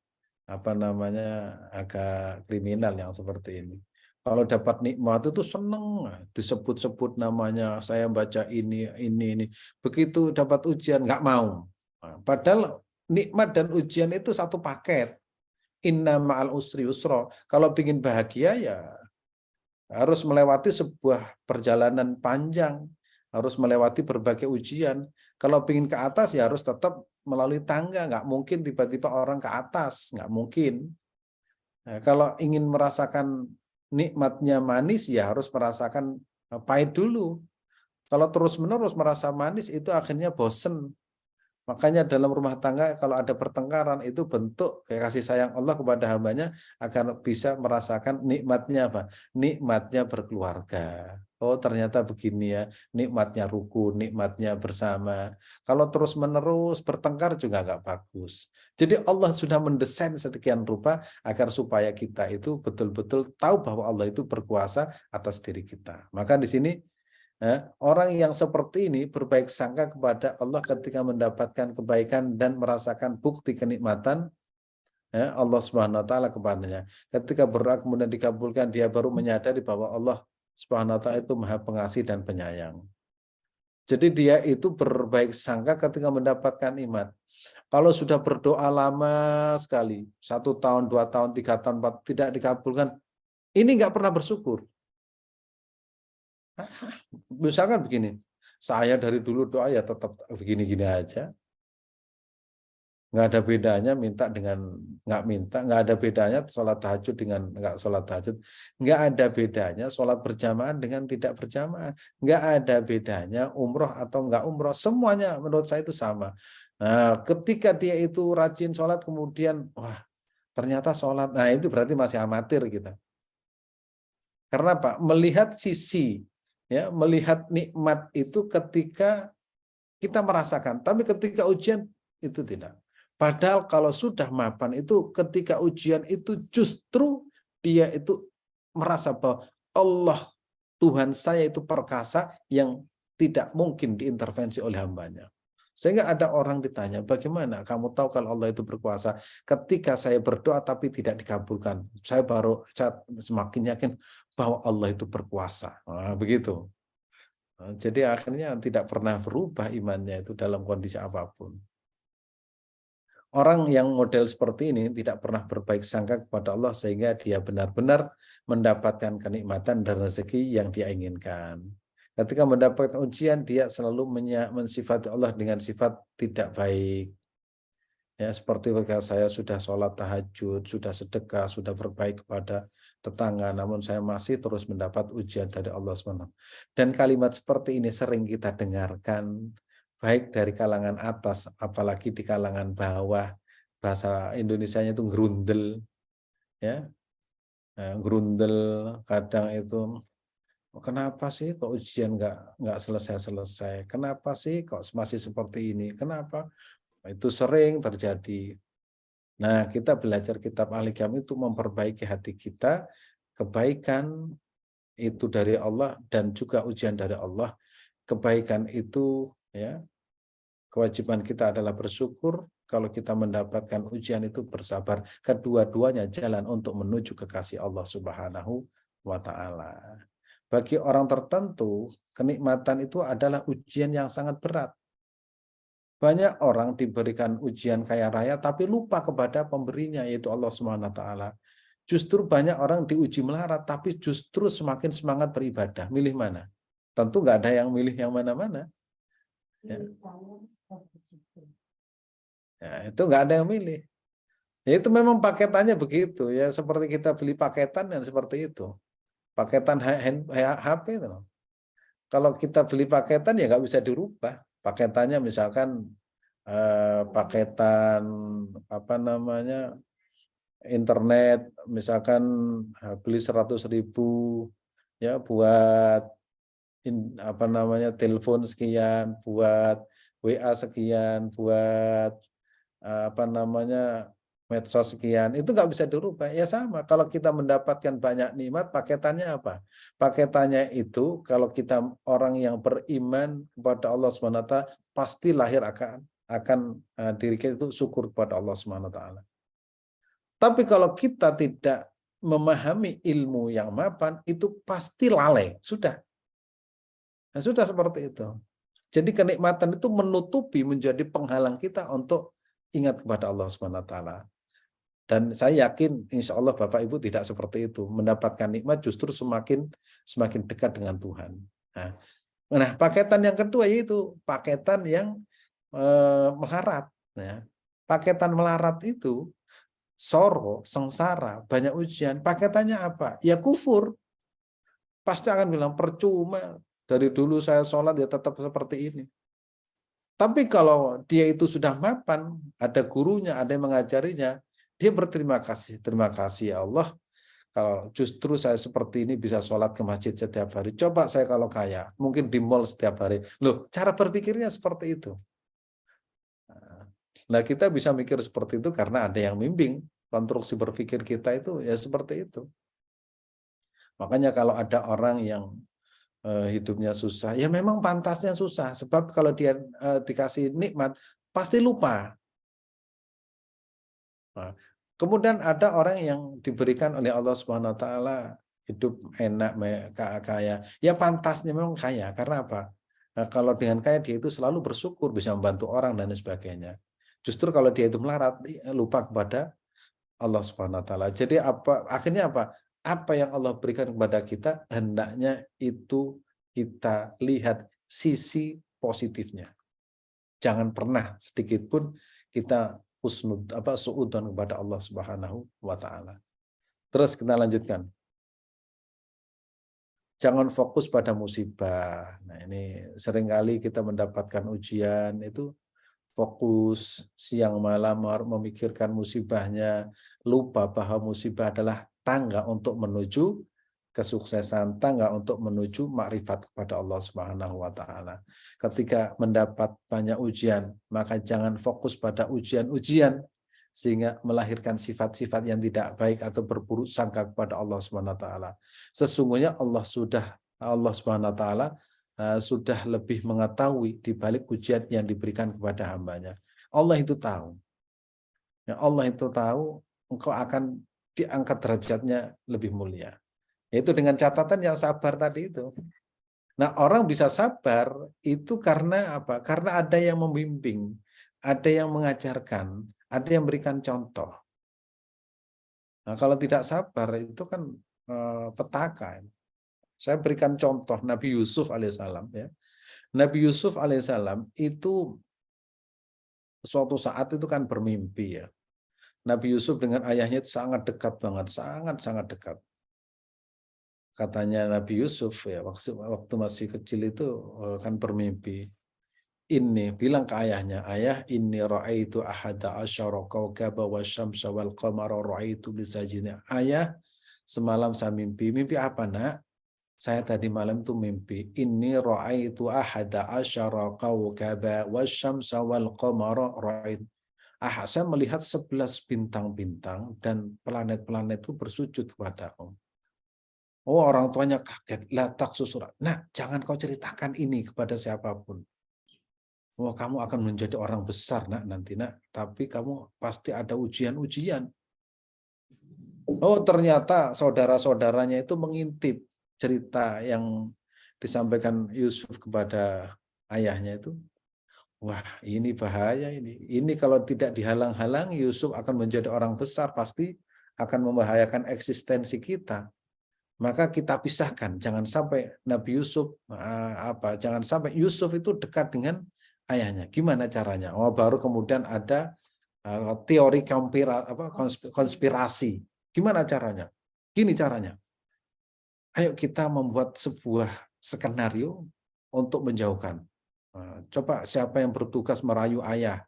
apa namanya agak kriminal yang seperti ini. Kalau dapat nikmat itu seneng, disebut-sebut namanya, saya baca ini. Begitu dapat ujian nggak mau. Padahal nikmat dan ujian itu satu paket. Inna ma'al usri yusra. Kalau ingin bahagia ya harus melewati sebuah perjalanan panjang. harus melewati berbagai ujian. Kalau ingin ke atas ya harus tetap melalui tangga, nggak mungkin tiba-tiba orang ke atas, nggak mungkin. Nah, kalau ingin merasakan nikmatnya manis ya harus merasakan pahit dulu. Kalau terus-menerus merasa manis itu akhirnya bosen. Makanya dalam rumah tangga kalau ada pertengkaran itu bentuk kasih sayang Allah kepada hambanya agar bisa merasakan nikmatnya apa? Nikmatnya berkeluarga. Oh ternyata begini ya, nikmatnya rukun, nikmatnya bersama. Kalau terus-menerus bertengkar juga nggak bagus. Jadi Allah sudah mendesain sedemikian rupa agar supaya kita itu betul-betul tahu bahwa Allah itu berkuasa atas diri kita. Maka di sini orang yang seperti ini berbaik sangka kepada Allah ketika mendapatkan kebaikan dan merasakan bukti kenikmatan Allah Subhanahu wa taala kepadanya. Ketika berdoa kemudian dikabulkan, dia baru menyadari bahwa Allah Subhanahu wa taala itu Maha Pengasih dan Penyayang. Jadi dia itu berbaik sangka ketika mendapatkan nikmat. Kalau sudah berdoa lama sekali, 1 tahun, 2 tahun, 3 tahun, 4 tidak dikabulkan, ini nggak pernah bersyukur. Misalkan begini, saya dari dulu doa ya tetap begini-gini aja. Nggak ada bedanya minta dengan nggak minta, nggak ada bedanya sholat tahajud dengan nggak sholat tahajud, nggak ada bedanya sholat berjamaah dengan tidak berjamaah, nggak ada bedanya umroh atau nggak umroh, semuanya menurut saya itu sama. Nah, ketika dia itu rajin sholat kemudian, wah ternyata sholat, nah itu berarti masih amatir kita. Karena apa? Melihat sisi, ya, melihat nikmat itu ketika kita merasakan, tapi ketika ujian itu tidak. Padahal kalau sudah mapan itu ketika ujian itu justru dia itu merasa bahwa Allah Tuhan saya itu perkasa yang tidak mungkin diintervensi oleh hambanya. Sehingga ada orang ditanya, bagaimana kamu tahu kalau Allah itu berkuasa? Ketika saya berdoa tapi tidak dikabulkan, saya semakin yakin bahwa Allah itu berkuasa. Nah, begitu. Jadi akhirnya tidak pernah berubah imannya itu dalam kondisi apapun. Orang yang model seperti ini tidak pernah berbaik sangka kepada Allah sehingga dia benar-benar mendapatkan kenikmatan dan rezeki yang dia inginkan. Ketika mendapatkan ujian, dia selalu mensifati Allah dengan sifat tidak baik. Ya, seperti ketika saya sudah sholat tahajud, sudah sedekah, sudah berbaik kepada tetangga, namun saya masih terus mendapat ujian dari Allah SWT. Dan kalimat seperti ini sering kita dengarkan, baik dari kalangan atas, apalagi di kalangan bawah. Bahasa Indonesianya itu gerundel, ya, gerundel. Kadang itu, kenapa sih kok ujian nggak selesai-selesai? Kenapa sih kok masih seperti ini? Kenapa? Itu sering terjadi. Nah, kita belajar kitab Al-Hikam itu memperbaiki hati kita, kebaikan itu dari Allah dan juga ujian dari Allah. Kebaikan itu ya, kewajiban kita adalah bersyukur, kalau kita mendapatkan ujian itu bersabar. Kedua-duanya jalan untuk menuju kekasih Allah Subhanahu wa taala. Bagi orang tertentu, kenikmatan itu adalah ujian yang sangat berat. Banyak orang diberikan ujian kaya raya tapi lupa kepada pemberinya yaitu Allah Subhanahu wa taala. Justru banyak orang diuji melarat tapi justru semakin semangat beribadah. Milih mana? Tentu nggak ada yang milih yang mana-mana. Ya. Ya, itu nggak ada yang milih. Ya, itu memang paketannya begitu ya, seperti kita beli paketan dan seperti itu. Paketan HP itu. Kalau kita beli paketan ya nggak bisa dirubah. Paketannya misalkan paketan apa namanya internet, misalkan beli 100.000 ya buat apa namanya telepon sekian, buat WA sekian, buat apa namanya medsos sekian, itu nggak bisa dirubah. Ya sama, kalau kita mendapatkan banyak nikmat, paketannya apa? Paketannya itu kalau kita orang yang beriman kepada Allah SWT, pasti lahir akan diri kita itu syukur kepada Allah SWT. Tapi kalau kita tidak memahami ilmu yang mapan, itu pasti lalai. Sudah. Nah, sudah seperti itu. Jadi kenikmatan itu menutupi, menjadi penghalang kita untuk ingat kepada Allah SWT. Dan saya yakin insya Allah Bapak Ibu tidak seperti itu. Mendapatkan nikmat justru semakin dekat dengan Tuhan. Nah, Nah, paketan yang kedua yaitu paketan yang melarat. Ya. Paketan melarat itu soro, sengsara, banyak ujian. Paketannya apa? Ya kufur. Pasti akan bilang percuma. Dari dulu saya sholat ya tetap seperti ini. Tapi kalau dia itu sudah mapan, ada gurunya, ada yang mengajarinya, dia berterima kasih. Terima kasih ya Allah, kalau justru saya seperti ini bisa sholat ke masjid setiap hari. Coba saya kalau kaya, mungkin di mall setiap hari. Loh, cara berpikirnya seperti itu. Nah, kita bisa mikir seperti itu karena ada yang bimbing. Konstruksi berpikir kita itu ya seperti itu. Makanya kalau ada orang yang hidupnya susah, ya memang pantasnya susah. Sebab kalau dia dikasih nikmat, pasti lupa. Nah, kemudian ada orang yang diberikan oleh Allah Subhanahu Wa Taala hidup enak, kaya. Ya pantasnya memang kaya. Karena apa? Nah, kalau dengan kaya dia itu selalu bersyukur, bisa membantu orang dan sebagainya. Justru kalau dia itu melarat, lupa kepada Allah Subhanahu Wa Taala. Jadi akhirnya apa? Apa yang Allah berikan kepada kita hendaknya itu kita lihat sisi positifnya. Jangan pernah sedikit pun kita suudzon kepada Allah Subhanahu wa taala. Terus kita lanjutkan. Jangan fokus pada musibah. Nah, ini seringkali kita mendapatkan ujian itu fokus siang malam memikirkan musibahnya, lupa bahwa musibah adalah tangga untuk menuju kesuksesan, tangga untuk menuju makrifat kepada Allah Subhanahu wa taala. Ketika mendapat banyak ujian, maka jangan fokus pada ujian-ujian sehingga melahirkan sifat-sifat yang tidak baik atau berburuk sangka kepada Allah Subhanahu wa taala. Sesungguhnya Allah Subhanahu wa taala sudah lebih mengetahui di balik ujian yang diberikan kepada hambanya. Allah itu tahu. Ya, Allah itu tahu engkau akan diangkat derajatnya lebih mulia. Itu dengan catatan yang sabar tadi itu. Nah, orang bisa sabar itu karena apa? Karena ada yang membimbing, ada yang mengajarkan, ada yang memberikan contoh. Nah, kalau tidak sabar itu kan petaka. Saya berikan contoh Nabi Yusuf alaihissalam ya. Nabi Yusuf alaihissalam itu suatu saat itu kan bermimpi ya. Nabi Yusuf dengan ayahnya itu sangat dekat banget, sangat dekat. Katanya Nabi Yusuf ya waktu masih kecil itu kan bermimpi. Ini bilang ke ayahnya, ayah ini ra'aitu ahada asyara kawkaba wasyamsa wal qamara ra'aitu lisajina. Ayah, semalam saya mimpi. Mimpi apa, Nak? Saya tadi malam tuh mimpi. Ini ra'aitu ahada asyara kawkaba wasyamsa wal qamara ra'aitu. Saya melihat 11 bintang-bintang dan planet-planet itu bersujud kepadaku. Oh, orang tuanya kaget. La taksusura. Nah, jangan kau ceritakan ini kepada siapapun. Oh, kamu akan menjadi orang besar, Nak, nanti, Nak. Tapi kamu pasti ada ujian-ujian. Oh, ternyata saudara-saudaranya itu mengintip cerita yang disampaikan Yusuf kepada ayahnya itu. Wah, ini bahaya ini. Ini kalau tidak dihalang-halangi, Yusuf akan menjadi orang besar, pasti akan membahayakan eksistensi kita. Maka kita pisahkan, jangan sampai Nabi Yusuf jangan sampai Yusuf itu dekat dengan ayahnya. Gimana caranya? Oh, baru kemudian ada teori konspirasi. Gimana caranya? Gini caranya. Ayo kita membuat sebuah skenario untuk menjauhkan. Coba siapa yang bertugas merayu ayah?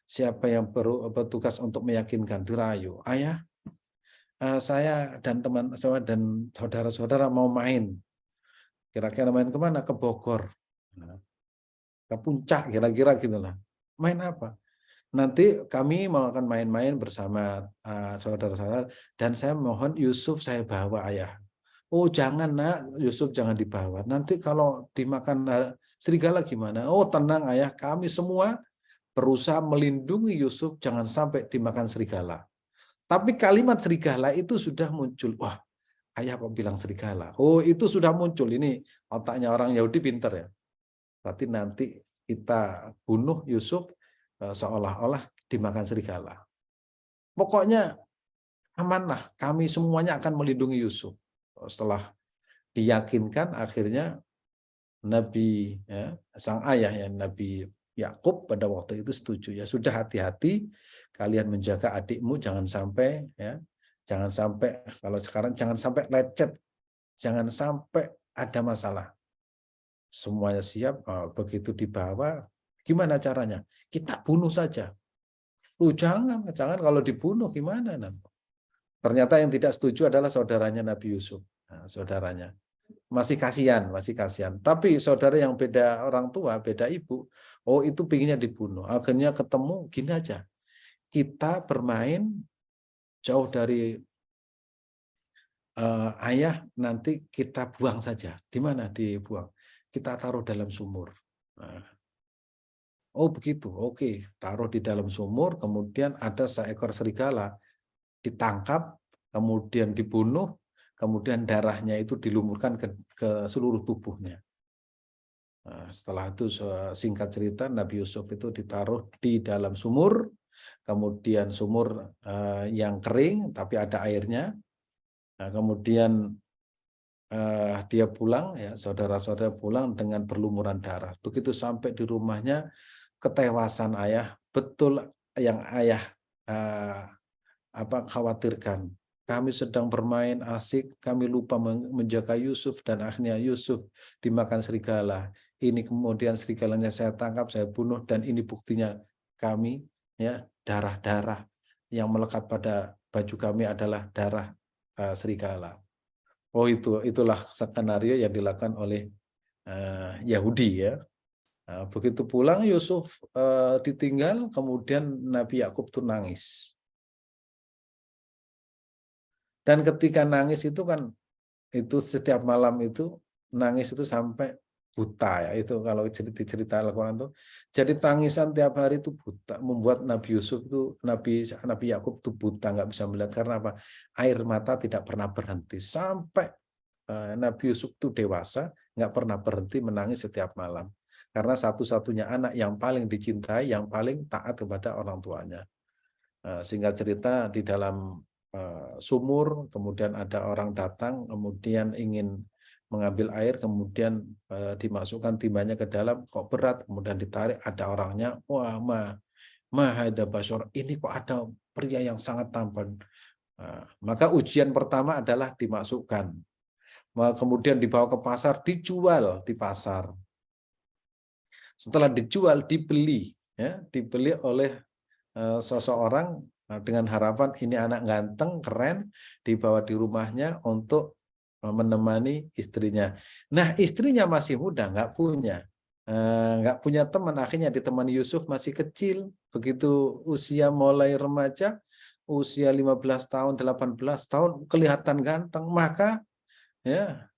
Siapa yang bertugas untuk meyakinkan dirayu? Ayah, saya dan teman saya dan saudara-saudara mau main. Kira-kira main kemana? Ke Bogor. Ke puncak kira-kira gitulah. Main apa? Nanti kami mau akan main-main bersama saudara-saudara dan saya mohon Yusuf saya bawa ayah. Oh jangan Nak, Yusuf jangan dibawa. Nanti kalau dimakan serigala gimana? Oh tenang ayah, kami semua berusaha melindungi Yusuf jangan sampai dimakan serigala. Tapi kalimat serigala itu sudah muncul. Wah, ayah kok bilang serigala? Oh, itu sudah muncul. Ini otaknya orang Yahudi pintar ya. Berarti nanti kita bunuh Yusuf seolah-olah dimakan serigala. Pokoknya amanlah, kami semuanya akan melindungi Yusuf. Setelah diyakinkan, akhirnya Nabi ya, sang ayah ya Nabi Yakub pada waktu itu setuju, ya sudah, hati-hati kalian menjaga adikmu, jangan sampai ya, jangan sampai, kalau sekarang jangan sampai lecet, jangan sampai ada masalah. Semuanya siap, begitu dibawa, gimana caranya? Kita bunuh saja. Jangan kalau dibunuh gimana? Ternyata yang tidak setuju adalah saudaranya Nabi Yusuf. Nah, saudaranya. Masih kasihan. Tapi saudara yang beda orang tua, beda ibu, oh itu pinginnya dibunuh. Akhirnya ketemu, gini aja. Kita bermain jauh dari ayah, nanti kita buang saja. Di mana dibuang? Kita taruh dalam sumur. Nah, oh begitu, oke. Taruh di dalam sumur, kemudian ada seekor serigala. Ditangkap, kemudian dibunuh, kemudian darahnya itu dilumurkan ke seluruh tubuhnya. Nah, setelah itu singkat cerita Nabi Yusuf itu ditaruh di dalam sumur, kemudian sumur yang kering tapi ada airnya. Nah, kemudian dia pulang, ya saudara-saudara pulang dengan berlumuran darah. Begitu sampai di rumahnya, ketewasan ayah, betul yang ayah khawatirkan. Kami sedang bermain asik, kami lupa menjaga Yusuf, dan akhirnya Yusuf dimakan serigala. Ini kemudian serigalanya saya tangkap, saya bunuh, dan ini buktinya kami, ya, darah-darah yang melekat pada baju kami adalah darah serigala. Oh itulah skenario yang dilakukan oleh Yahudi, ya. Nah, begitu pulang Yusuf ditinggal, kemudian Nabi Yakub tuh nangis. Dan ketika nangis itu kan, itu setiap malam itu nangis itu sampai buta, ya. Itu kalau cerita Al-Quran itu. Jadi tangisan tiap hari itu buta, membuat Nabi Yusuf itu, Nabi Yakub itu buta, nggak bisa melihat. Karena apa? Air mata tidak pernah berhenti. Sampai Nabi Yusuf itu dewasa, nggak pernah berhenti menangis setiap malam. Karena satu-satunya anak yang paling dicintai, yang paling taat kepada orang tuanya. Singkat cerita, di dalam sumur, kemudian ada orang datang, kemudian ingin mengambil air, kemudian dimasukkan timbanya ke dalam, kok berat, kemudian ditarik, ada orangnya, wah ada basyar, ini kok ada pria yang sangat tampan. Maka ujian pertama adalah dimasukkan, kemudian dibawa ke pasar, dijual di pasar. Setelah dijual, dibeli, ya, dibeli oleh seseorang dengan harapan ini anak ganteng, keren, dibawa di rumahnya untuk menemani istrinya. Nah, istrinya masih muda, nggak punya teman. Akhirnya ditemani Yusuf masih kecil. Begitu usia mulai remaja, usia 15 tahun, 18 tahun, kelihatan ganteng. Maka ya,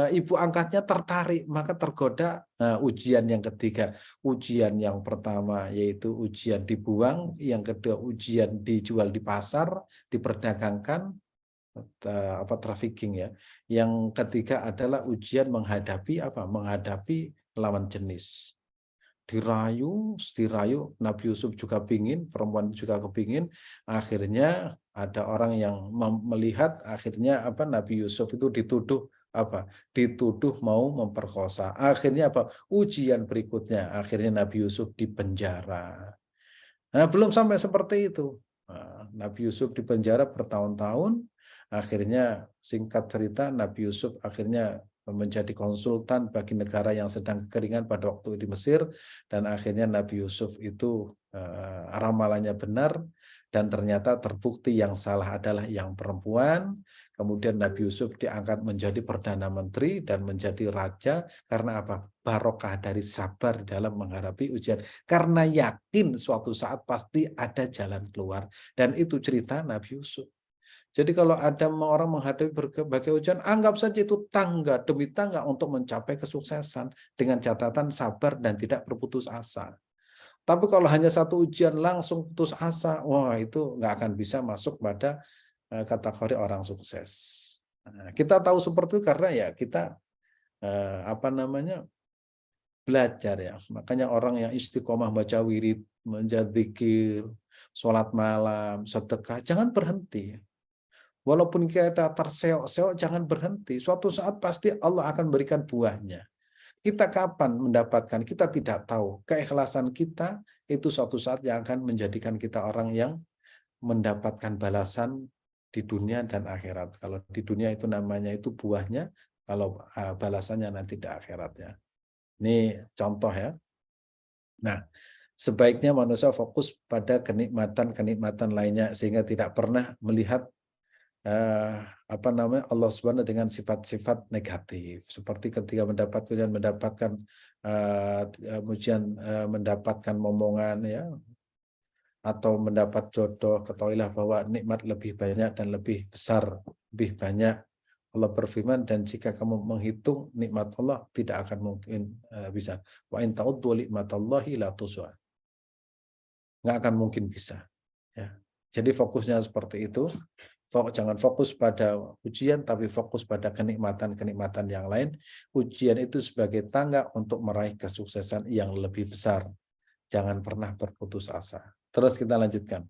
ibu angkatnya tertarik, maka tergoda. Ujian yang ketiga, ujian yang pertama yaitu ujian dibuang, yang kedua ujian dijual di pasar, diperdagangkan, trafficking, ya. Yang ketiga adalah ujian menghadapi menghadapi lawan jenis. Dirayu, Nabi Yusuf juga pingin, perempuan juga kepingin, akhirnya ada orang yang melihat, akhirnya Nabi Yusuf itu dituduh mau memperkosa. Akhirnya ujian berikutnya, akhirnya Nabi Yusuf dipenjara. Nah, belum sampai seperti itu. Nabi Yusuf dipenjara bertahun-tahun, akhirnya singkat cerita Nabi Yusuf akhirnya menjadi konsultan bagi negara yang sedang kekeringan pada waktu di Mesir, dan akhirnya Nabi Yusuf itu ramalannya benar, dan ternyata terbukti yang salah adalah yang perempuan. Kemudian Nabi Yusuf diangkat menjadi Perdana Menteri dan menjadi raja. Karena apa? Barokah dari sabar dalam menghadapi ujian. Karena yakin suatu saat pasti ada jalan keluar. Dan itu cerita Nabi Yusuf. Jadi kalau ada orang menghadapi berbagai ujian, anggap saja itu tangga demi tangga untuk mencapai kesuksesan, dengan catatan sabar dan tidak berputus asa. Tapi kalau hanya satu ujian langsung putus asa, wah itu nggak akan bisa masuk pada kategori orang sukses. Nah, kita tahu seperti itu karena ya kita belajar, ya. Makanya orang yang istiqomah baca wirid, menjadzikir, sholat malam, sedekah, jangan berhenti. Walaupun kita terseok-seok, jangan berhenti. Suatu saat pasti Allah akan berikan buahnya. Kita kapan mendapatkan? Kita tidak tahu. Keikhlasan kita itu suatu saat yang akan menjadikan kita orang yang mendapatkan balasan di dunia dan akhirat. Kalau di dunia itu namanya itu buahnya, kalau balasannya nanti di akhiratnya. Ini contoh ya. Nah, sebaiknya manusia fokus pada kenikmatan-kenikmatan lainnya sehingga tidak pernah melihat Allah Subhanahu dengan sifat-sifat negatif, seperti ketika mendapatkan ujian, mendapatkan momongan ya, atau mendapat jodoh, ketahuilah bahwa nikmat lebih banyak dan lebih besar, lebih banyak. Allah berfirman, dan jika kamu menghitung nikmat Allah tidak akan mungkin bisa. Wa in ta'uddu nikmatallahi la tuhsuha. Nggak akan mungkin bisa. Ya. Jadi fokusnya seperti itu. Jangan fokus pada ujian, tapi fokus pada kenikmatan-kenikmatan yang lain. Ujian itu sebagai tangga untuk meraih kesuksesan yang lebih besar. Jangan pernah berputus asa. Terus kita lanjutkan.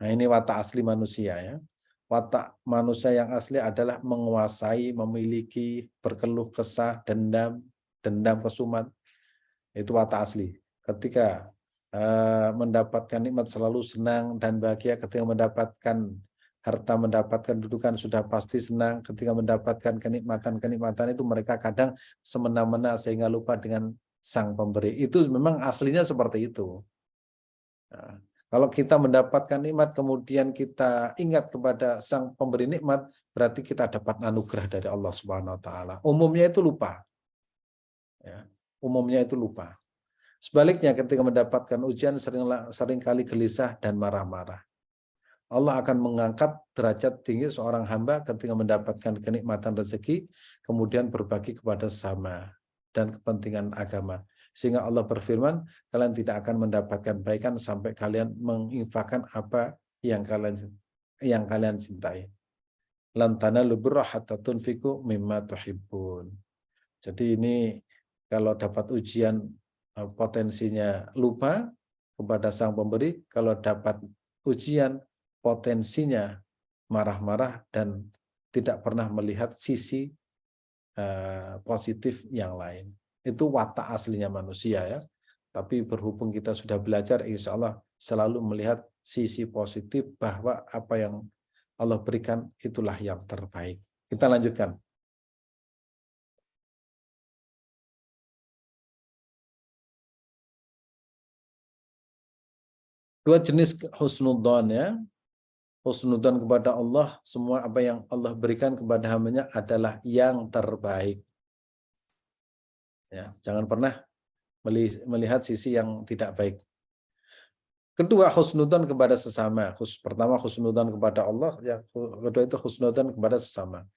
Nah, ini watak asli manusia ya. Watak manusia yang asli adalah menguasai, memiliki, berkeluh kesah, dendam kesumat. Itu watak asli. Ketika mendapatkan nikmat selalu senang dan bahagia, ketika mendapatkan harta, mendapatkan kedudukan sudah pasti senang, ketika mendapatkan kenikmatan itu mereka kadang semena-mena sehingga lupa dengan sang pemberi. Itu memang aslinya seperti itu. Nah, kalau kita mendapatkan nikmat kemudian kita ingat kepada sang pemberi nikmat, berarti kita dapat anugerah dari Allah Subhanahu wa taala. Umumnya itu lupa. Ya, umumnya itu lupa. Sebaliknya ketika mendapatkan ujian seringkali gelisah dan marah-marah. Allah akan mengangkat derajat tinggi seorang hamba ketika mendapatkan kenikmatan rezeki, kemudian berbagi kepada sesama dan kepentingan agama. Sehingga Allah berfirman, kalian tidak akan mendapatkan kebaikan sampai kalian menginfakkan apa yang kalian cintai. Lan tanalu birra hatta tunfiqu mimma tuhibbun. Jadi ini kalau dapat ujian potensinya lupa kepada sang pemberi, kalau dapat ujian potensinya marah-marah dan tidak pernah melihat sisi positif yang lain. Itu watak aslinya manusia ya. Tapi berhubung kita sudah belajar, insya Allah selalu melihat sisi positif bahwa apa yang Allah berikan itulah yang terbaik. Kita lanjutkan. Dua jenis husnudzon ya. Husnudzon kepada Allah, semua apa yang Allah berikan kepada hambanya adalah yang terbaik. Ya, jangan pernah melihat sisi yang tidak baik. Kedua, husnudzon kepada sesama. Pertama husnudzon kepada Allah, yang kedua itu husnudzon kepada sesama.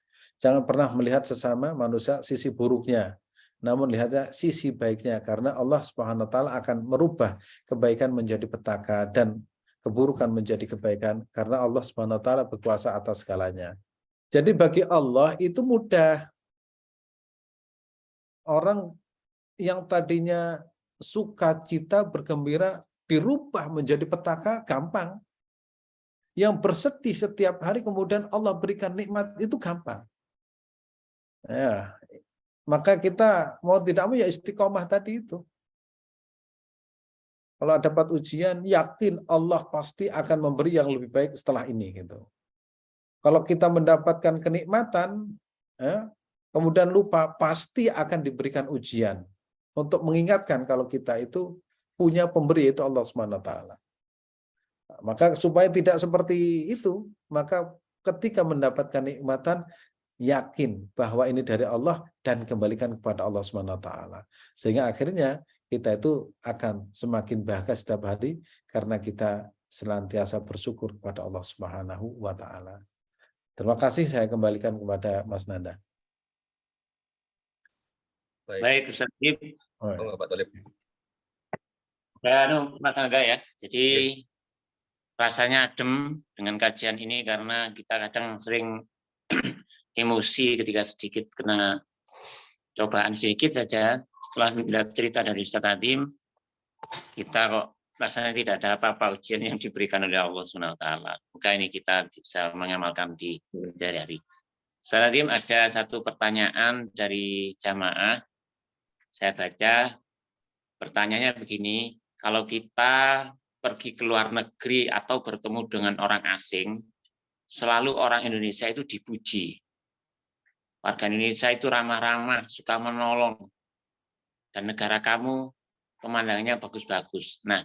Jangan pernah melihat sesama manusia sisi buruknya, namun lihatnya sisi baiknya, karena Allah Subhanahu wa taala akan merubah kebaikan menjadi petaka dan keburukan menjadi kebaikan, karena Allah Subhanahu wa taala berkuasa atas segalanya. Jadi bagi Allah itu mudah. Orang yang tadinya sukacita bergembira dirubah menjadi petaka gampang. Yang bersedih setiap hari kemudian Allah berikan nikmat itu gampang. Ya, maka kita mau tidak mau ya istiqomah tadi itu. Kalau dapat ujian, yakin Allah pasti akan memberi yang lebih baik setelah ini gitu. Kalau kita mendapatkan kenikmatan, ya, kemudian lupa, pasti akan diberikan ujian untuk mengingatkan kalau kita itu punya pemberi, itu Allah Subhanahu wa taala. Maka supaya tidak seperti itu, maka ketika mendapatkan nikmatan, yakin bahwa ini dari Allah dan kembalikan kepada Allah Subhanahu wa taala. Sehingga akhirnya kita itu akan semakin bahagia setiap hari karena kita senantiasa bersyukur kepada Allah Subhanahu wa taala. Terima kasih, saya kembalikan kepada Mas Nanda.
Baik, Ustaz Gib.
Oh,
Pak Tolib. Mas Nanda ya. Jadi rasanya adem dengan kajian ini karena kita kadang sering emosi ketika sedikit kena cobaan sedikit saja. Setelah mendengar cerita dari Ustaz Adim, kita kok rasanya tidak ada apa-apa ujian yang diberikan oleh Allah SWT. Maka ini kita bisa mengamalkan di sehari-hari. Ustaz Hakim, ada satu pertanyaan dari jamaah. Saya baca, pertanyaannya begini, kalau kita pergi ke luar negeri atau bertemu dengan orang asing, selalu orang Indonesia itu dipuji. Warga Indonesia itu ramah-ramah, suka menolong. Dan negara kamu pemandangannya bagus-bagus. Nah,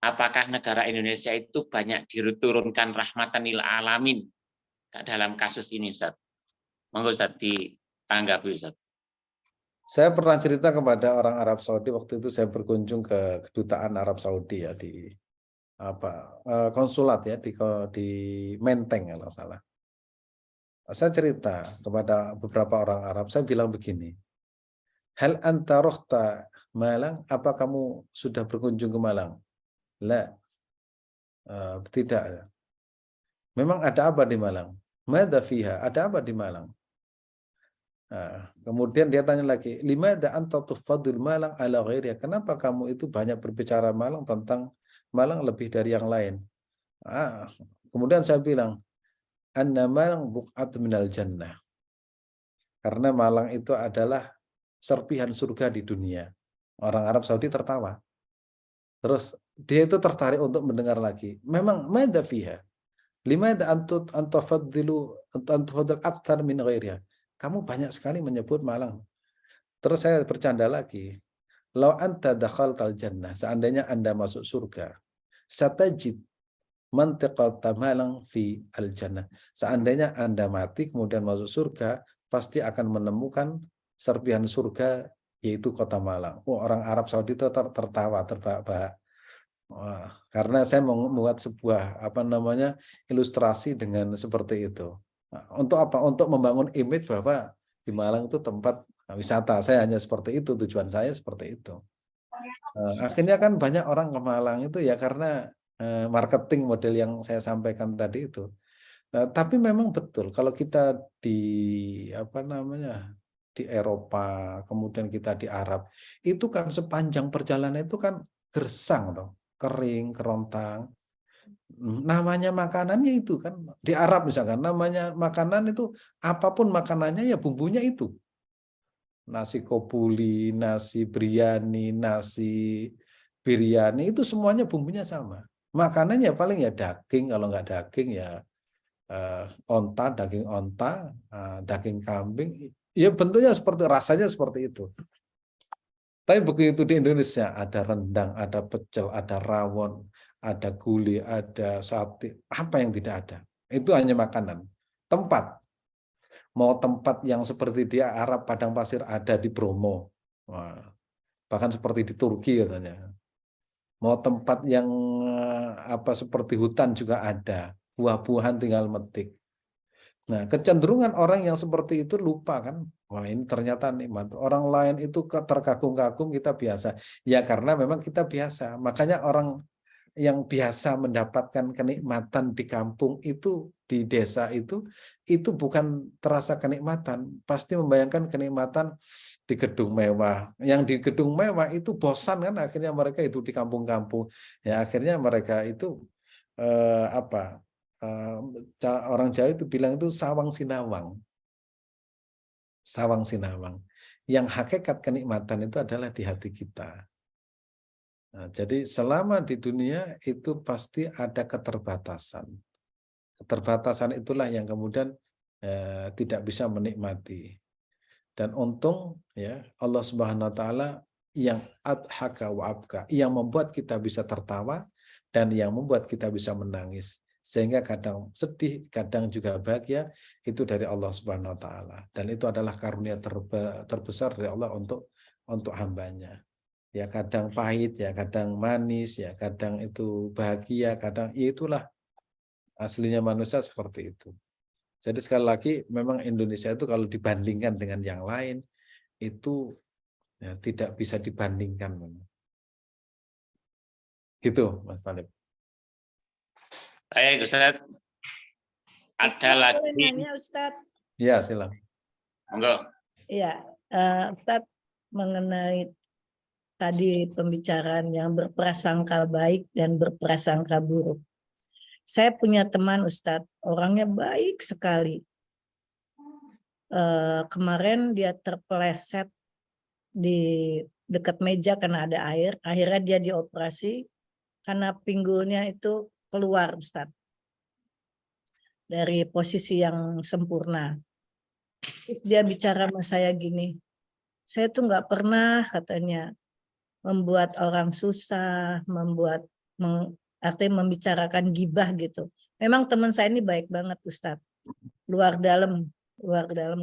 apakah negara Indonesia itu banyak diturunkan rahmatan lil alamin dalam kasus ini, Ustaz? Monggo Ustaz ditanggapi, Ustaz.
Saya pernah cerita kepada orang Arab Saudi waktu itu saya berkunjung ke kedutaan Arab Saudi ya di konsulat ya di Menteng kalau salah. Saya cerita kepada beberapa orang Arab, saya bilang begini, hal anta rohta Malang, apa kamu sudah berkunjung ke Malang? La, tidak. Memang ada apa di Malang? Mada fiha, ada apa di Malang? Nah, kemudian dia tanya lagi, limada anta tufaddil Malang ala ghairiha? Kenapa kamu itu banyak berbicara Malang tentang Malang lebih dari yang lain? Kemudian saya bilang, anna Malang buq'at minal jannah. Karena Malang itu adalah serpihan surga di dunia. Orang Arab Saudi tertawa. Terus dia itu tertarik untuk mendengar lagi. Memang madza fiha? Limadza antufaddilu akthar min ghairiha? Kamu banyak sekali menyebut Malang. Terus saya bercanda lagi. Lau anta dakhaltal jannah, seandainya Anda masuk surga, satajid mantiqata Malang fi al-jannah. Seandainya Anda mati kemudian masuk surga, pasti akan menemukan serpihan surga yaitu kota Malang. Orang Arab Saudi itu tertawa terbahak-bahak. Karena saya membuat sebuah ilustrasi dengan seperti itu. Untuk apa? Untuk membangun image bahwa di Malang itu tempat wisata. Saya hanya seperti itu, tujuan saya seperti itu. Akhirnya kan banyak orang ke Malang itu ya karena marketing model yang saya sampaikan tadi itu. Tapi memang betul kalau kita di di Eropa, kemudian kita di Arab, itu kan sepanjang perjalanan itu kan gersang dong, kering, kerontang. Namanya makanannya itu kan di Arab misalkan namanya makanan itu apapun makanannya ya bumbunya itu. Nasi kobuli, nasi biryani, nasi biryani itu semuanya bumbunya sama. Makanannya paling ya daging, kalau nggak daging ya daging onta, daging kambing. Ya bentuknya seperti, rasanya seperti itu. Tapi begitu di Indonesia ada rendang, ada pecel, ada rawon, ada gulai, ada sate, apa yang tidak ada? Itu hanya makanan. Tempat. Mau tempat yang seperti di Arab padang pasir ada di Bromo. Bahkan seperti di Turki katanya. Mau tempat yang seperti hutan juga ada. Buah-buahan tinggal metik. Nah, kecenderungan orang yang seperti itu lupa kan, wah ini ternyata nikmat. Orang lain itu terkagum-kagum, kita biasa. Ya karena memang kita biasa. Makanya orang yang biasa mendapatkan kenikmatan di kampung itu, di desa itu bukan terasa kenikmatan. Pasti membayangkan kenikmatan di gedung mewah. Yang di gedung mewah itu bosan kan, akhirnya mereka itu di kampung-kampung. Ya akhirnya mereka itu orang Jawa itu bilang itu sawang sinawang. Sawang sinawang. Yang hakikat kenikmatan itu adalah di hati kita. Nah, jadi selama di dunia itu pasti ada keterbatasan. Keterbatasan itulah yang kemudian tidak bisa menikmati. Dan untung ya Allah Subhanahu wa taala yang adhaka wa abka, yang membuat kita bisa tertawa dan yang membuat kita bisa menangis. Sehingga kadang sedih, kadang juga bahagia, itu dari Allah Subhanahu wa taala. Dan itu adalah karunia terbesar dari Allah untuk hambanya. Ya kadang pahit, ya kadang manis, ya kadang itu bahagia, kadang ya itulah aslinya manusia seperti itu. Jadi sekali lagi memang Indonesia itu kalau dibandingkan dengan yang lain itu ya, tidak bisa dibandingkan. Gitu Mas Talib.
Baik Ustaz. Ada lagi.
Boleh nanya Ustaz?
Ya silakan.
Monggo.
Iya, Ustaz mengenai tadi pembicaraan yang berprasangka baik dan berprasangka buruk. Saya punya teman Ustadz, orangnya baik sekali. kemarin dia terpeleset di dekat meja karena ada air. Akhirnya dia dioperasi karena pinggulnya itu keluar, Ustaz, dari posisi yang sempurna. Terus dia bicara sama saya gini, saya tuh nggak pernah katanya membuat orang susah, artinya membicarakan gibah gitu. Memang teman saya ini baik banget, Ustaz. Luar dalam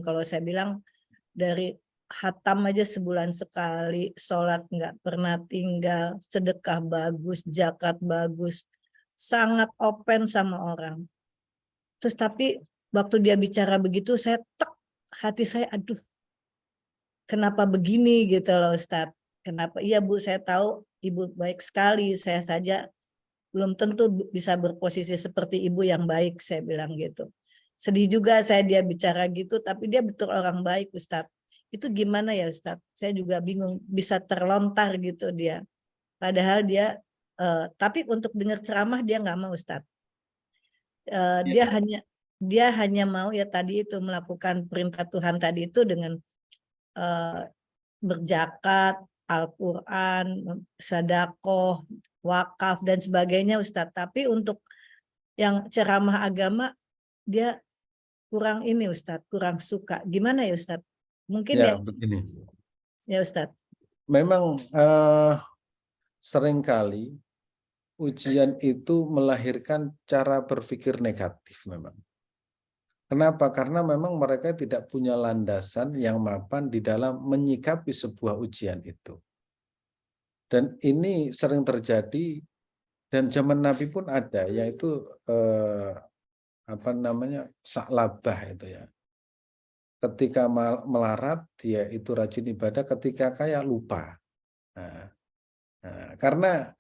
kalau saya bilang dari hatam aja sebulan sekali, sholat nggak pernah tinggal, sedekah bagus, zakat bagus, sangat open sama orang. Terus tapi waktu dia bicara begitu, saya hati saya, aduh, kenapa begini gitu loh, Ustadz. Kenapa? Iya Bu, saya tahu Ibu baik sekali, saya saja belum tentu bisa berposisi seperti Ibu yang baik, saya bilang gitu. Sedih juga saya dia bicara gitu, tapi dia betul orang baik, Ustadz. Itu gimana ya, Ustadz? Saya juga bingung, bisa terlontar gitu dia. Padahal dia, tapi untuk dengar ceramah dia nggak mau, Ustadz. Dia hanya mau ya tadi itu melakukan perintah Tuhan tadi itu dengan berzakat, Al-Quran, sedekah, wakaf dan sebagainya, Ustadz. Tapi untuk yang ceramah agama dia kurang ini, Ustadz, kurang suka. Gimana ya, Ustadz? Mungkin ya
begini.
Ya, Ustadz.
Memang seringkali ujian itu melahirkan cara berpikir negatif memang. Kenapa? Karena memang mereka tidak punya landasan yang mapan di dalam menyikapi sebuah ujian itu. Dan ini sering terjadi dan zaman Nabi pun ada, yaitu Sa'labah itu ya. Ketika melarat dia itu rajin ibadah, ketika kaya lupa. Karena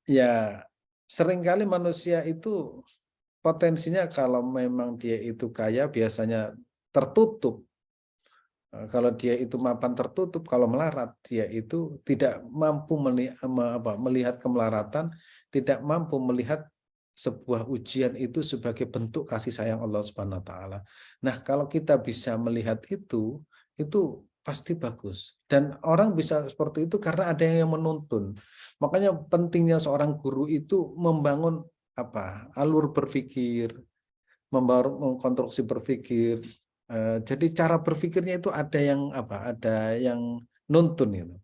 ya seringkali manusia itu potensinya kalau memang dia itu kaya biasanya tertutup. Kalau dia itu mapan tertutup, kalau melarat dia itu tidak mampu melihat kemelaratan, tidak mampu melihat sebuah ujian itu sebagai bentuk kasih sayang Allah Subhanahu wa taala. Nah, kalau kita bisa melihat itu pasti bagus. Dan orang bisa seperti itu karena ada yang menuntun. Makanya pentingnya seorang guru itu membangun alur berpikir, mengkonstruksi berpikir. Jadi cara berpikirnya itu ada yang nuntun itu.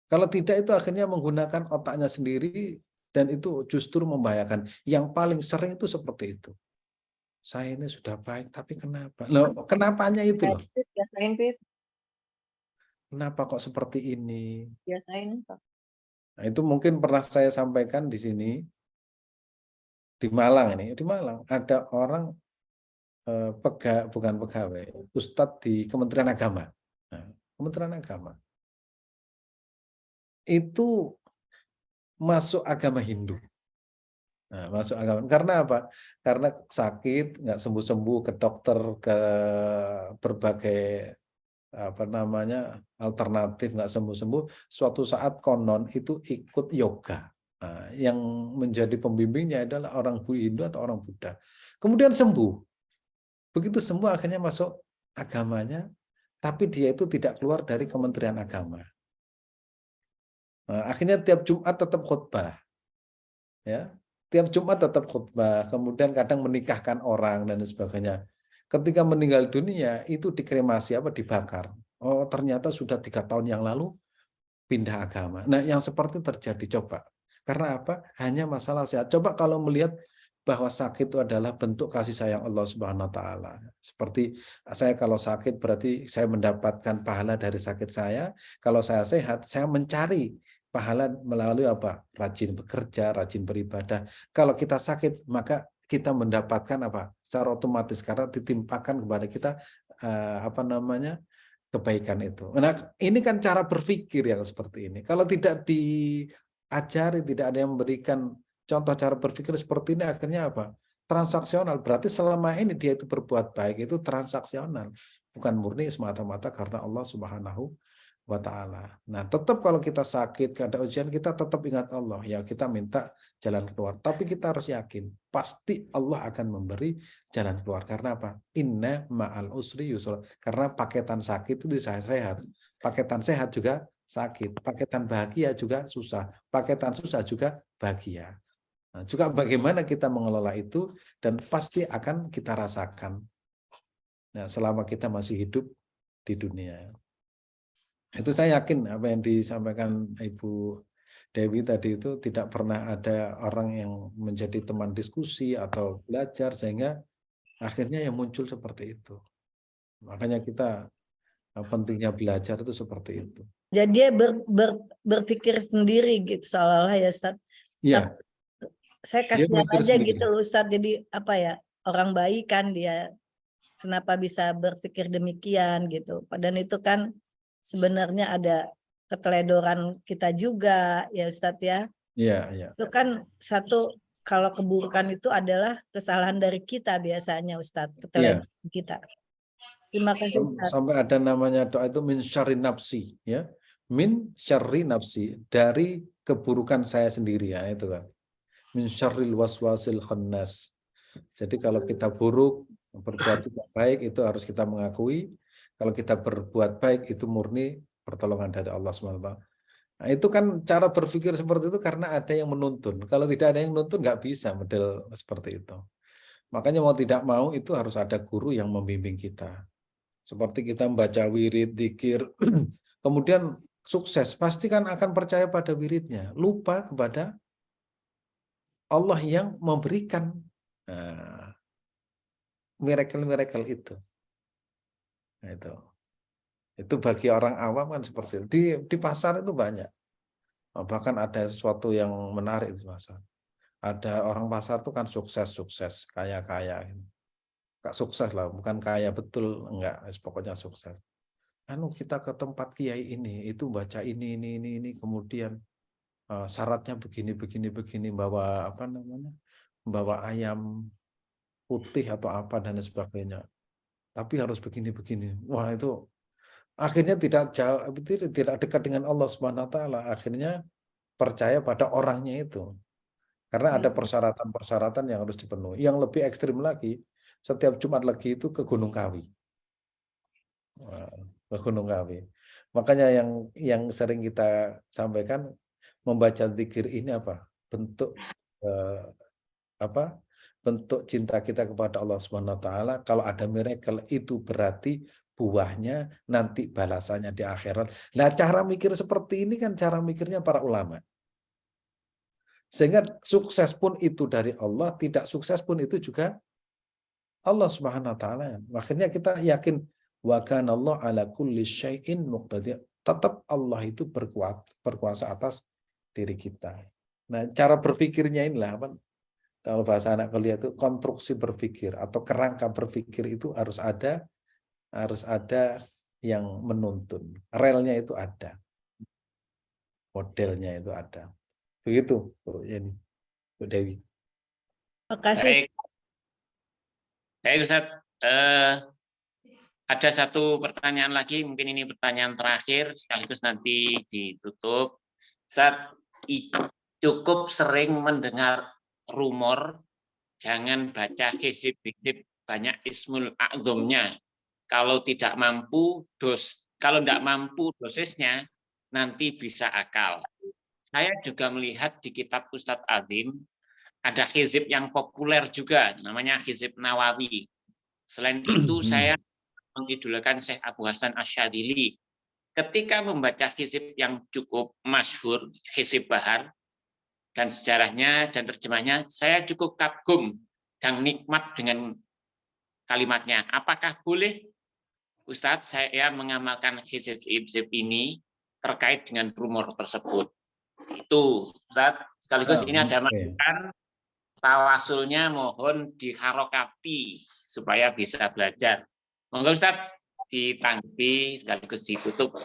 Kalau tidak itu akhirnya menggunakan otaknya sendiri dan itu justru membahayakan. Yang paling sering itu seperti itu. Saya ini sudah baik tapi kenapa? Loh, kenapanya itu loh.
Biasain, Pip.
Kenapa kok seperti ini?
Biasain.
Nah, itu mungkin pernah saya sampaikan di sini. Di Malang ini, di Malang ada orang bukan pegawai, Ustadz di Kementerian Agama. Nah, Kementerian Agama itu masuk agama Hindu. Nah, masuk agama karena apa? Karena sakit nggak sembuh-sembuh, ke dokter, ke berbagai alternatif nggak sembuh-sembuh. Suatu saat konon itu ikut yoga. Nah, yang menjadi pembimbingnya adalah orang Hindu atau orang Buddha. Kemudian sembuh. Begitu sembuh akhirnya masuk agamanya, tapi dia itu tidak keluar dari Kementerian Agama. Nah, akhirnya tiap Jumat tetap khutbah. Ya, tiap Jumat tetap khutbah, kemudian kadang menikahkan orang dan sebagainya. Ketika meninggal dunia itu dikremasi dibakar. Oh, ternyata sudah 3 tahun yang lalu pindah agama. Nah, yang seperti terjadi coba. Karena apa? Hanya masalah sehat. Coba kalau melihat bahwa sakit itu adalah bentuk kasih sayang Allah Subhanahu wa taala. Seperti saya kalau sakit berarti saya mendapatkan pahala dari sakit saya. Kalau saya sehat, saya mencari pahala melalui rajin bekerja, rajin beribadah. Kalau kita sakit, maka kita mendapatkan secara otomatis karena ditimpakan kepada kita kebaikan itu. Nah, ini kan cara berpikir yang seperti ini. Kalau tidak diajari, tidak ada yang memberikan contoh cara berpikir seperti ini, akhirnya transaksional. Berarti selama ini dia itu berbuat baik itu transaksional, bukan murni semata-mata karena Allah Subhanahu wa ta'ala. Nah, tetap kalau kita sakit, ada ujian, kita tetap ingat Allah. Ya, kita minta jalan keluar. Tapi kita harus yakin, pasti Allah akan memberi jalan keluar. Karena apa? Inna ma'al usri yusra. Karena paketan sakit itu sehat. Paketan sehat juga sakit. Paketan bahagia juga susah. Paketan susah juga bahagia. Nah, juga bagaimana kita mengelola itu, dan pasti akan kita rasakan. Nah, selama kita masih hidup di dunia. Itu saya yakin apa yang disampaikan Ibu Dewi tadi itu tidak pernah ada orang yang menjadi teman diskusi atau belajar sehingga akhirnya yang muncul seperti itu. Makanya kita pentingnya belajar itu seperti itu.
Jadi dia berpikir sendiri gitu seolah-olah ya Ustaz.
Iya.
Saya kasihan aja gitu loh Ustaz. Jadi apa ya, orang baik kan dia, kenapa bisa berpikir demikian gitu. Padahal itu kan sebenarnya ada keteledoran kita juga ya Ustadz ya.
Iya, iya.
Itu kan satu, kalau keburukan itu adalah kesalahan dari kita biasanya Ustadz, keteledoran kita. Terima kasih Ustadz.
Sampai ada namanya doa itu min syarri nafsi ya. Min syarri nafsi, dari keburukan saya sendiri ya itu kan. Min syarril waswasil khannas. Jadi kalau kita buruk, berbuat tidak baik itu harus kita mengakui. Kalau kita berbuat baik itu murni pertolongan dari Allah SWT. Nah, itu kan cara berpikir seperti itu karena ada yang menuntun. Kalau tidak ada yang menuntun nggak bisa model seperti itu. Makanya mau tidak mau itu harus ada guru yang membimbing kita. Seperti kita membaca wirid, dzikir, kemudian sukses, pasti kan akan percaya pada wiridnya. Lupa kepada Allah yang memberikan miracle-miracle itu. Nah, itu bagi orang awam kan seperti itu. Di pasar itu banyak. Bahkan ada sesuatu yang menarik di pasar. Ada orang pasar itu kan sukses, kaya-kaya. Gak sukses lah, bukan kaya betul, enggak, pokoknya sukses. Kita ke tempat kiai ini, itu baca ini, kemudian syaratnya begini, bawa apa namanya, bawa ayam putih atau apa dan sebagainya. Tapi harus begini. Wah, itu akhirnya tidak dekat dengan Allah SWT. Akhirnya percaya pada orangnya itu. Karena ada persyaratan-persyaratan yang harus dipenuhi. Yang lebih ekstrim lagi, setiap Jumat Legi itu ke Gunung Kawi. Ke Gunung Kawi. Makanya yang sering kita sampaikan, membaca zikir ini apa? Bentuk bentuk cinta kita kepada Allah SWT. Kalau ada miracle itu berarti buahnya nanti balasannya di akhirat. Nah, cara mikir seperti ini kan cara mikirnya para ulama. Sehingga sukses pun itu dari Allah, tidak sukses pun itu juga Allah SWT. Makanya kita yakin wa kana Allah ala kulli syai'in muqtadir. Tetap Allah itu berkuasa atas diri kita. Nah, cara berpikirnya inilah apa? Kalau bahasa anak kuliah itu konstruksi berpikir atau kerangka berpikir itu harus ada yang menuntun. Relnya itu ada. Modelnya itu ada. Begitu, Bu Dewi.
Makasih.
Baik Ustaz. Ada satu pertanyaan lagi, mungkin ini pertanyaan terakhir sekaligus nanti ditutup. Ustaz, cukup sering mendengar rumor jangan baca hizib-hizib, banyak ismul a'zomnya. Kalau tidak mampu dosisnya nanti bisa akal. Saya juga melihat di kitab Ustadz Azim ada hizib yang populer juga, namanya hizib Nawawi. Selain itu saya mengidolakan Syekh Abu Hasan Asyadili. Ketika membaca hizib yang cukup masyhur, hizib Bahar, dan sejarahnya dan terjemahnya, saya cukup kagum dan nikmat dengan kalimatnya. Apakah boleh Ustadz saya mengamalkan hizib ini terkait dengan rumor tersebut? Itu Ustadz, sekaligus ini ada masukan tawasulnya mohon diharokati supaya bisa belajar. Monggo Ustadz ditanggapi sekaligus ditutup.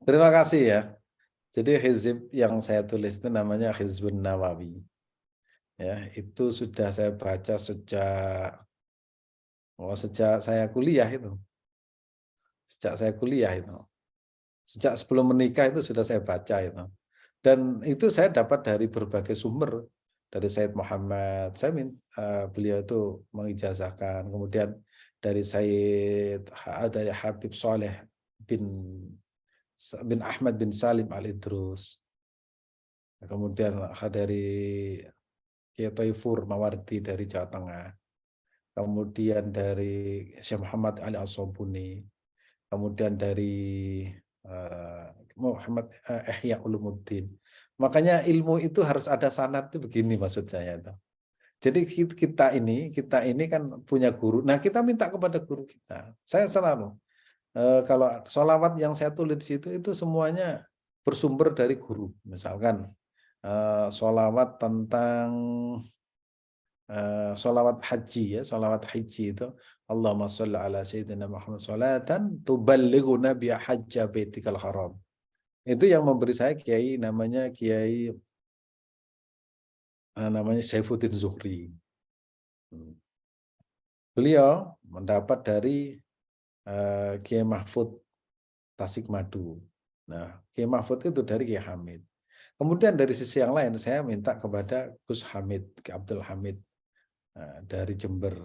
Terima kasih ya. Jadi hizib yang saya tulis itu namanya Hizbun Nawawi. Ya, itu sudah saya baca sejak saya kuliah itu. Sejak saya kuliah itu. Sejak sebelum menikah itu sudah saya baca itu. Dan itu saya dapat dari berbagai sumber. Dari Sayyid Muhammad, beliau itu mengijazahkan. Kemudian dari Sayyid Habib Saleh bin Ahmad bin Salim Al-Idrus. Kemudian dari Kiai Taifur Mawardi dari Jawa Tengah. Kemudian dari Syekh Muhammad Ali As-Sobuni. Kemudian dari Muhammad Ihya Ulumuddin. Makanya ilmu itu harus ada sanad itu begini maksud saya itu. Jadi kita ini kan punya guru. Nah, kita minta kepada guru kita. Saya selalu kalau sholawat yang saya tulis itu semuanya bersumber dari guru. Misalkan sholawat tentang sholawat haji ya, sholawat haji itu Allahumma sholli ala sayyidina Muhammad sholatan tuballighuna biha hajja baitikal haram. Itu yang memberi saya kiai namanya Saifuddin Zuhri. Beliau mendapat dari Kiai Mahfud Tasikmadu. Nah, Kiai Mahfud itu dari Kiai Hamid. Kemudian dari sisi yang lain saya minta kepada Gus Hamid, Kiai Abdul Hamid dari Jember.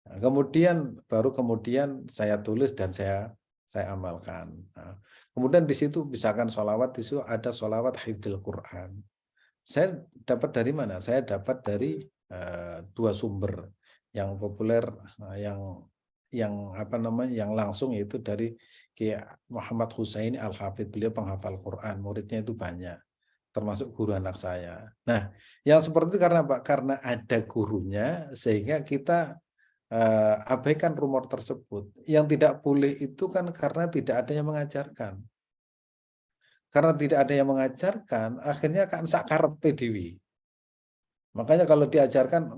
Nah, kemudian saya tulis dan saya amalkan. Nah, kemudian di situ misalkan sholawat, di situ ada sholawat hifdzul Quran. Saya dapat dari mana? Saya dapat dari dua sumber yang populer, yang langsung, yaitu dari Kiai Muhammad Husaini Al-Hafidh. Beliau penghafal Quran, muridnya itu banyak, termasuk guru anak saya. Nah, yang seperti itu karena Pak, karena ada gurunya sehingga kita abaikan rumor tersebut. Yang tidak boleh itu kan karena tidak ada yang mengajarkan. Karena tidak ada yang mengajarkan, akhirnya kan sakarepe dewi. Makanya kalau diajarkan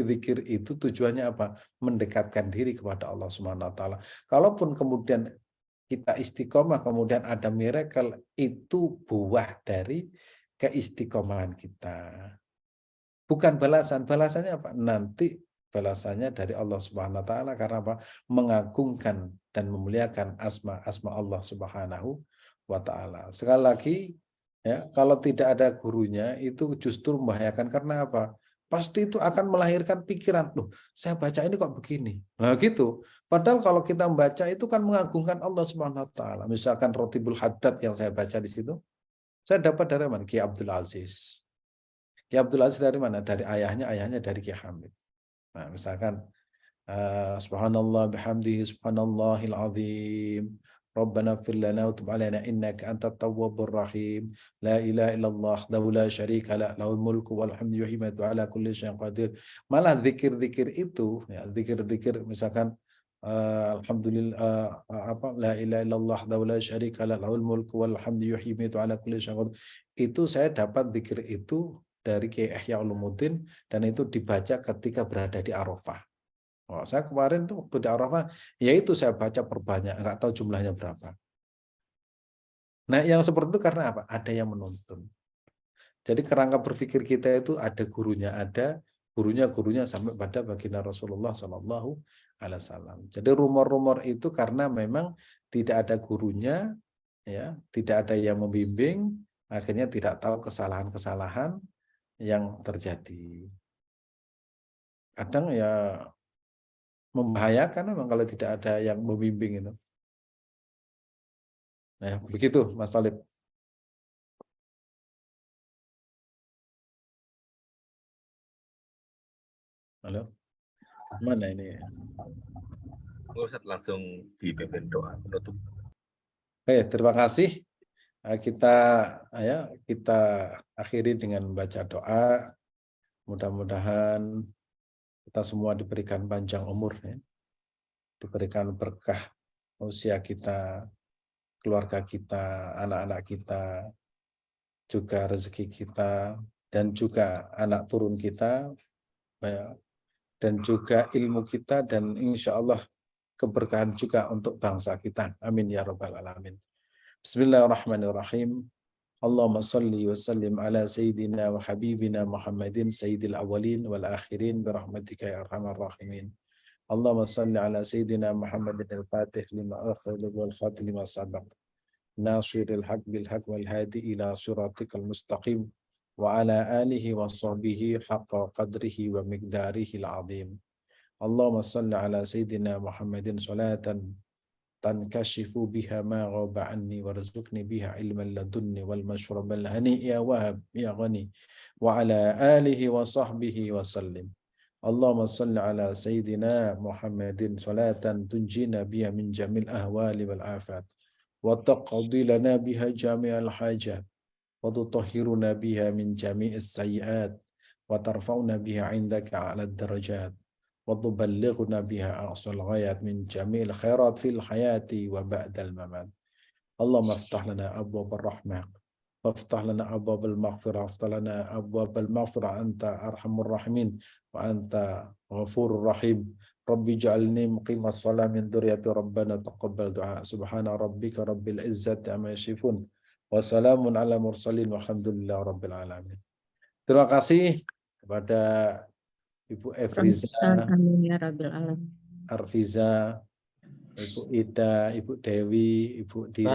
zikir itu tujuannya apa? Mendekatkan diri kepada Allah Subhanahu wa taala. Kalaupun kemudian kita istiqomah, kemudian ada miracle, itu buah dari keistiqomahan kita. Bukan balasan. Balasannya apa? Nanti balasannya dari Allah Subhanahu wa taala, karena apa? Mengagungkan dan memuliakan asma Allah Subhanahu wa taala. Sekali lagi ya, kalau tidak ada gurunya itu justru membahayakan. Karena apa? Pasti itu akan melahirkan pikiran, loh, saya baca ini kok begini. Nah, gitu. Padahal kalau kita membaca itu kan mengagungkan Allah Subhanahu wa taala. Misalkan Rotibul Haddad yang saya baca di situ, saya dapat dari mana? Kiai Abdul Aziz. Kiai Abdul Aziz dari mana? Dari ayahnya dari Kiai Hamid. Nah, misalkan subhanallah bihamdihi subhanallahil azim. Rabbana fir lana wa tub alaina innaka antat tawwabur rahim. La ilaha illallah wahdahu la syarika la lahul mulku wal hamdu yuhyi wa yumiitu ala kulli syai'in qadir. Malah zikir-zikir itu ya, zikir-zikir misalkan alhamdulillah la ilaha illallah wahdahu la syarika la lahul mulku wal hamdu yuhyi wa yumiitu ala kulli syai'in qadir. Itu saya dapat zikir itu dari Kiai Ihya Ulumuddin, dan itu dibaca ketika berada di Arafah. Oh, saya kemarin tuh waktu di Arafah, yaitu saya baca perbanyak, nggak tahu jumlahnya berapa. Nah, yang seperti itu karena apa? Ada yang menuntun. Jadi kerangka berpikir kita itu ada gurunya, gurunya sampai pada baginda Rasulullah SAW. Jadi rumor-rumor itu karena memang tidak ada gurunya, ya, tidak ada yang membimbing, akhirnya tidak tahu kesalahan-kesalahan yang terjadi. Kadang ya membahayakan memang kalau tidak ada yang membimbing itu. Nah, begitu Mas Talib. Halo. Mana ini?
Ustaz langsung dipimpin doa penutup.
Oke, terima kasih. Kita akhiri dengan membaca doa. Mudah-mudahan kita semua diberikan panjang umur, ya. Diberikan berkah usia kita, keluarga kita, anak-anak kita, juga rezeki kita, dan juga anak turun kita, ya, dan juga ilmu kita, dan insya Allah keberkahan juga untuk bangsa kita. Amin ya rabbal alamin. Bismillahirrahmanirrahim. Allahumma salli wa sallim ala sayyidina wa habibina Muhammadin sayyidil awwalin wal akhirin birahmatika ya arhamar rahimin. Allahumma salli ala sayyidina Muhammadin al-fatih lima akhir wal khatib lima sabaq. nasiril haq bil haq wal hadi ila siratikal mustaqim wa ala alihi wa sahbihi haqqa qadrihi wa miqdarihi al-azim. Allahumma salli ala sayyidina Muhammadin salatan tankashifu biha ma ghaba anni warzuqni biha ilman ladunni wal mashrabal hani ya wahab ya ghani wa ala alihi wa sahbihi wa sallim. Allahumma salli ala sayyidina Muhammadin salatan tunjina biha min jamil ahwali wal afat wa taqdi lana biha jami'al hajat wa tutahhiruna biha min jami'is sayyi'at wa tarfa'una biha 'indaka 'ala ad-darajat wa tuballighuna biha aqsal ghayat min jami'il khairat fil hayati wa ba'dal mamat. Allahumma iftah lana abwaab ar-rahmah waftah lana abwaab al-maghfirah waftah lana abwaab al-maghfirah anta arhamur rahimin wa anta ghafurur rahim. Rabbi ja'alni muqimas shalah min dzurriyyati rabbana taqabbal du'a. Subhana rabbika rabbil izzati amma yasifun wa salamun ala mursalin walhamdulillahi rabbil alamin. Terima kasih kepada Ibu Efriza,
Amin ya Rabbil Alamin.
Arfiza, Ibu Ida, Ibu Dewi, Ibu Dira.